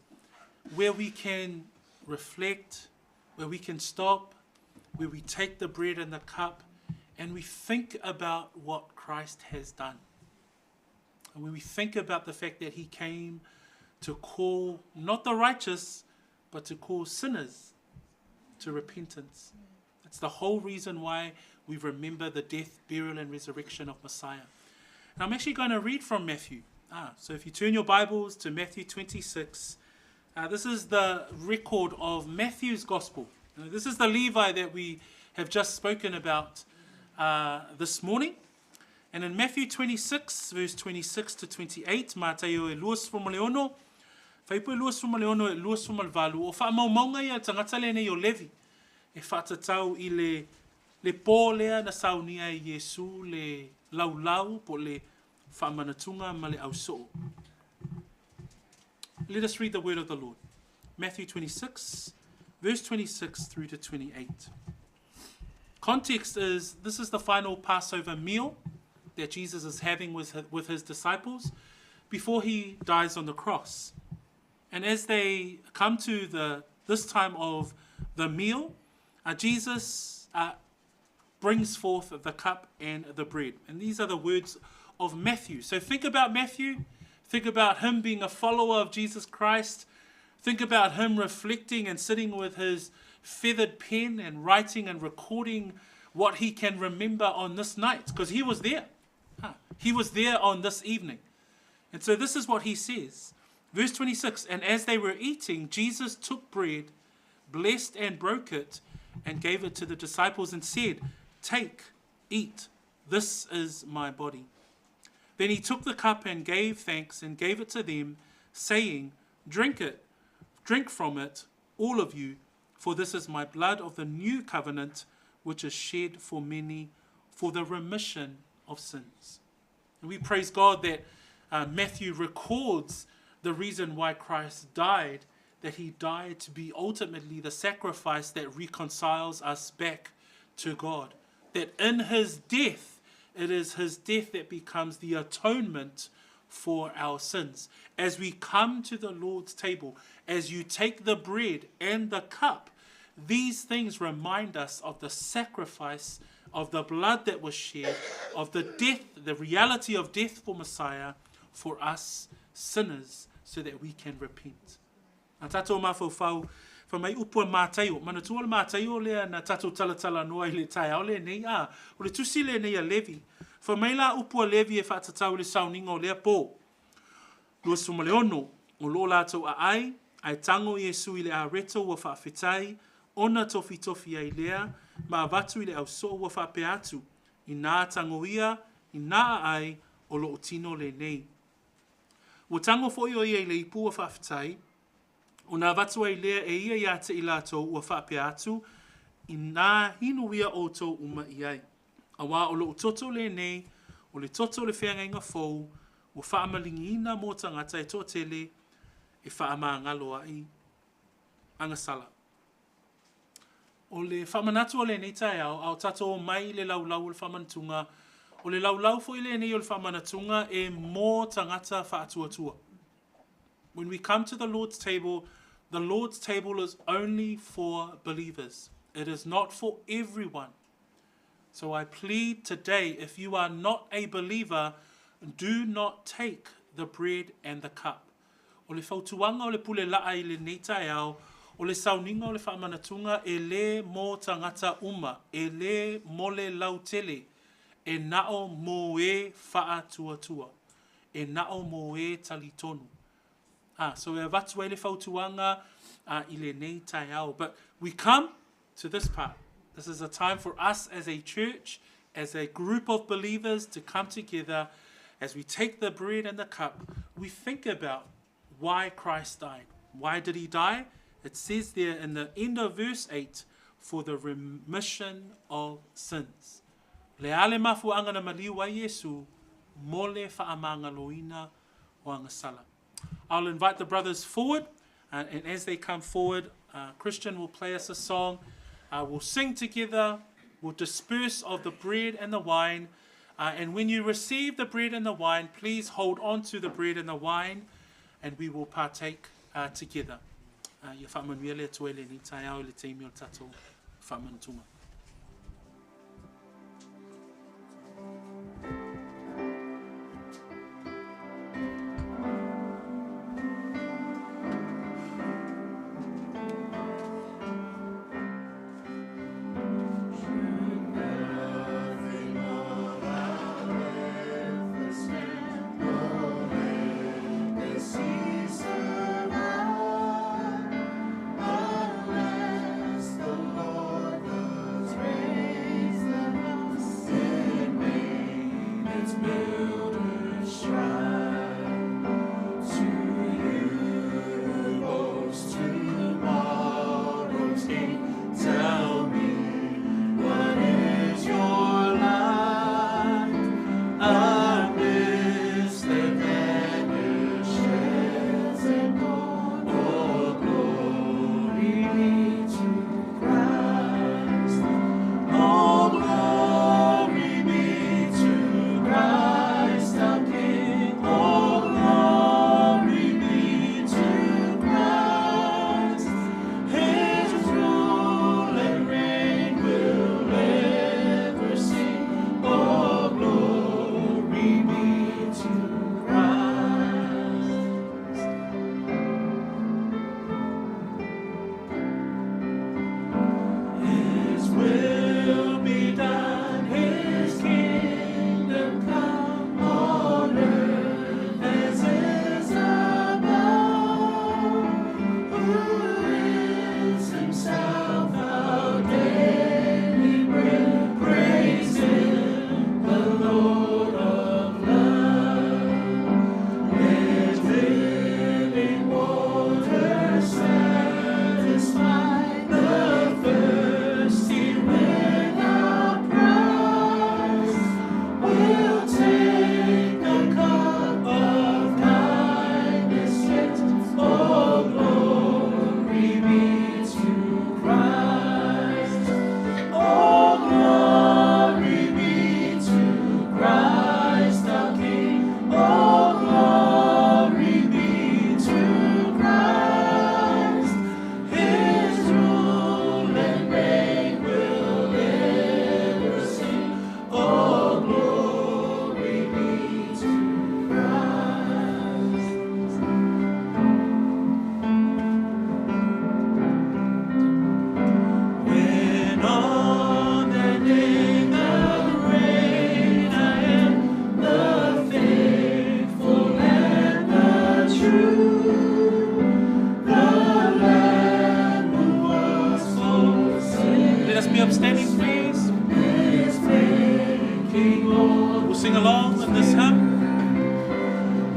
Speaker 3: where we can reflect, where we can stop, where we take the bread and the cup and we think about what Christ has done. And when we think about the fact that he came to call not the righteous, but to call sinners to repentance. It's the whole reason why we remember the death, burial, and resurrection of Messiah. And I'm actually going to read from Matthew. So if you turn your Bibles to Matthew 26, this is the record of Matthew's gospel. This is the Levi that we have just spoken about this morning. And in Matthew 26, verse 26 to 28, Māteo e luas fumaleono, whaipo e luas fumaleono e luas fumalvalu, o whaamaunga ia tangata lene o Levi, e whaatatau I le pōlea na saunia I Yesu, le laulau po le whaamanatunga ma le ausoo. Let us read the word of the Lord. Matthew 26, verse 26 through to 28. Context is, this is the final Passover meal that Jesus is having with his disciples before he dies on the cross. And as they come to this time of the meal, Jesus brings forth the cup and the bread. And these are the words of Matthew. So think about Matthew. Think about him being a follower of Jesus Christ. Think about him reflecting and sitting with his feathered pen and writing and recording what he can remember on this night, because he was there. He was there on this evening. And so this is what he says. Verse 26, and as they were eating, Jesus took bread, blessed and broke it, and gave it to the disciples and said, take, eat, this is my body. Then he took the cup and gave thanks and gave it to them, saying, drink from it, all of you, for this is my blood of the new covenant, which is shed for many for the remission of sins. And we praise God that Matthew records the reason why Christ died, that he died to be ultimately the sacrifice that reconciles us back to God. That in his death, it is his death that becomes the atonement for our sins. As we come to the Lord's table, as you take the bread and the cup, these things remind us of the sacrifice of the blood that was shed, of the death, the reality of death for Messiah, for us sinners, so that we can repent. Nā tātou mawhau whamai upua mātaio, mana tua le mātaio lea na tātou talatala noa I le tai au le nei o le tusi le nei a Levi. Whamai la upua Levi e whaatatau le sauninga o lea pō. Lua sumaleono, o lo lātou a ai tango Yesu I le a reto wa whaafetai, ona tofi tofi ai lea, ma avatu I le au so wa whaape atu, I nā tango ia, I nā ai, o lo tino le nei. Wa tango fo I o ia I le ipu wa whaafetai, o nā vatu ai lea e ia ia te I lātou ua whaape atu, I nā hinu ia o tō uma I ai. A wā o lo toto le nei, o le toto le whenga inga fōu, o whaamalingi ina mō tangata e tō tele, e whaamangaloa I angasala. O le whamanatu o le nei tai au tato mai le laulau o le whamanatunga, o le laulau fo I le nei o le whamanatunga e mō tangata whaatuatua. When we come to the Lord's table is only for believers. It is not for everyone. So I plead today, if you are not a believer, do not take the bread and the cup. O le whautuanga o le pule laa I le nei tai au, o le sauninga o le whaamanatunga e le mō tangata uma, e le mole lautele, e nao mō e whaatuatua, e nao mō e talitonu. So e vatu e le whautuanga I le nei tai au. But we come to this part. This is a time for us as a church, as a group of believers to come together. As we take the bread and the cup, we think about why Christ died. Why did he die? It says there in the end of verse 8, for the remission of sins. Le ale mafu angana maliwa Yesu, mole whaamangaloina o angasala. I'll invite the brothers forward, and as they come forward, Christian will play us a song. We'll sing together, we'll disperse of the bread and the wine, and when you receive the bread and the wine, please hold on to the bread and the wine, and we will partake together. Ia whaamanuia lea tuele ni tai au le teimi o tatou whaamanutunga. sing along in this hymn.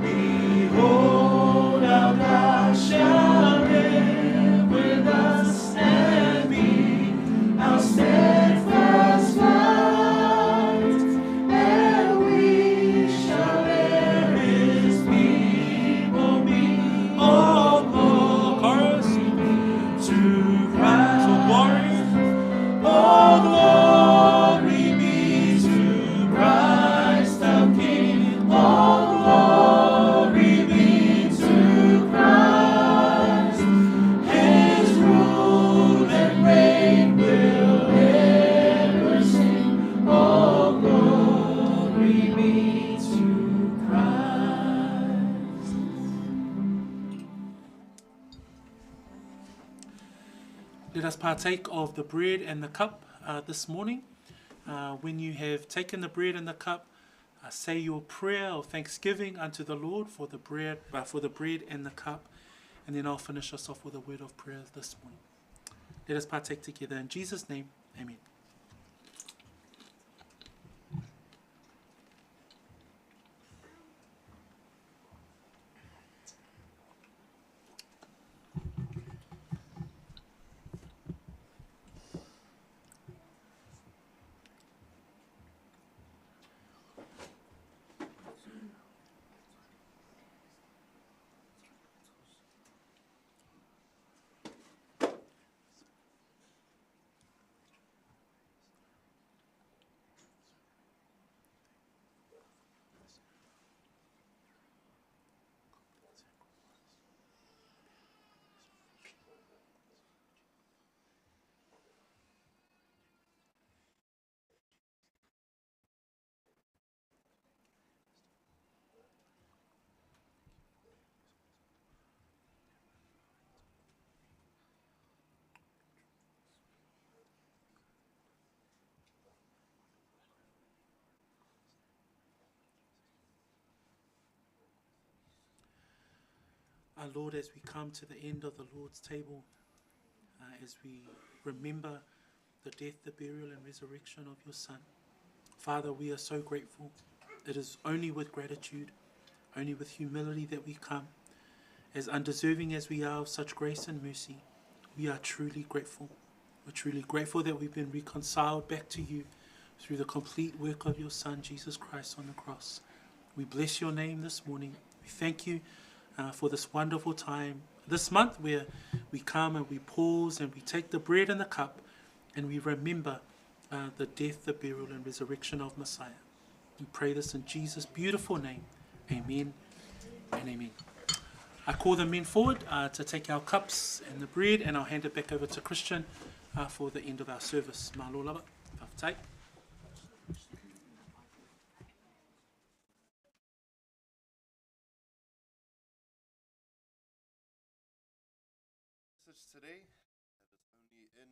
Speaker 2: Behold, our God shall live with us and be our steadfast light, and we shall bear His people be. All glory to Christ,
Speaker 3: So glory.
Speaker 2: all glory be to Christ our King. All glory be to Christ. His rule and reign will ever sing. All glory be to Christ.
Speaker 3: Let us partake of the bread and the cup this morning. When you have taken the bread and the cup, say your prayer of thanksgiving unto the Lord for the bread and the cup, and then I'll finish us off with a word of prayer this morning. Let us partake together in Jesus' name. Amen. Our Lord, as we come to the end of the Lord's table, as we remember the death, the burial, and resurrection of your Son, Father, we are so grateful. It is only with gratitude, only with humility that we come. As undeserving as we are of such grace and mercy, we are truly grateful. We're truly grateful that we've been reconciled back to you through the complete work of your Son, Jesus Christ, on the cross. We bless your name this morning. We thank you for this wonderful time this month where we come and we pause and we take the bread and the cup and we remember the death, the burial, and resurrection of Messiah. We pray this in Jesus' beautiful name. Amen and amen. I call the men forward to take our cups and the bread, and I'll hand it back over to Christian for the end of our service. Malo lava. Whawhatai.
Speaker 1: Message today that is only in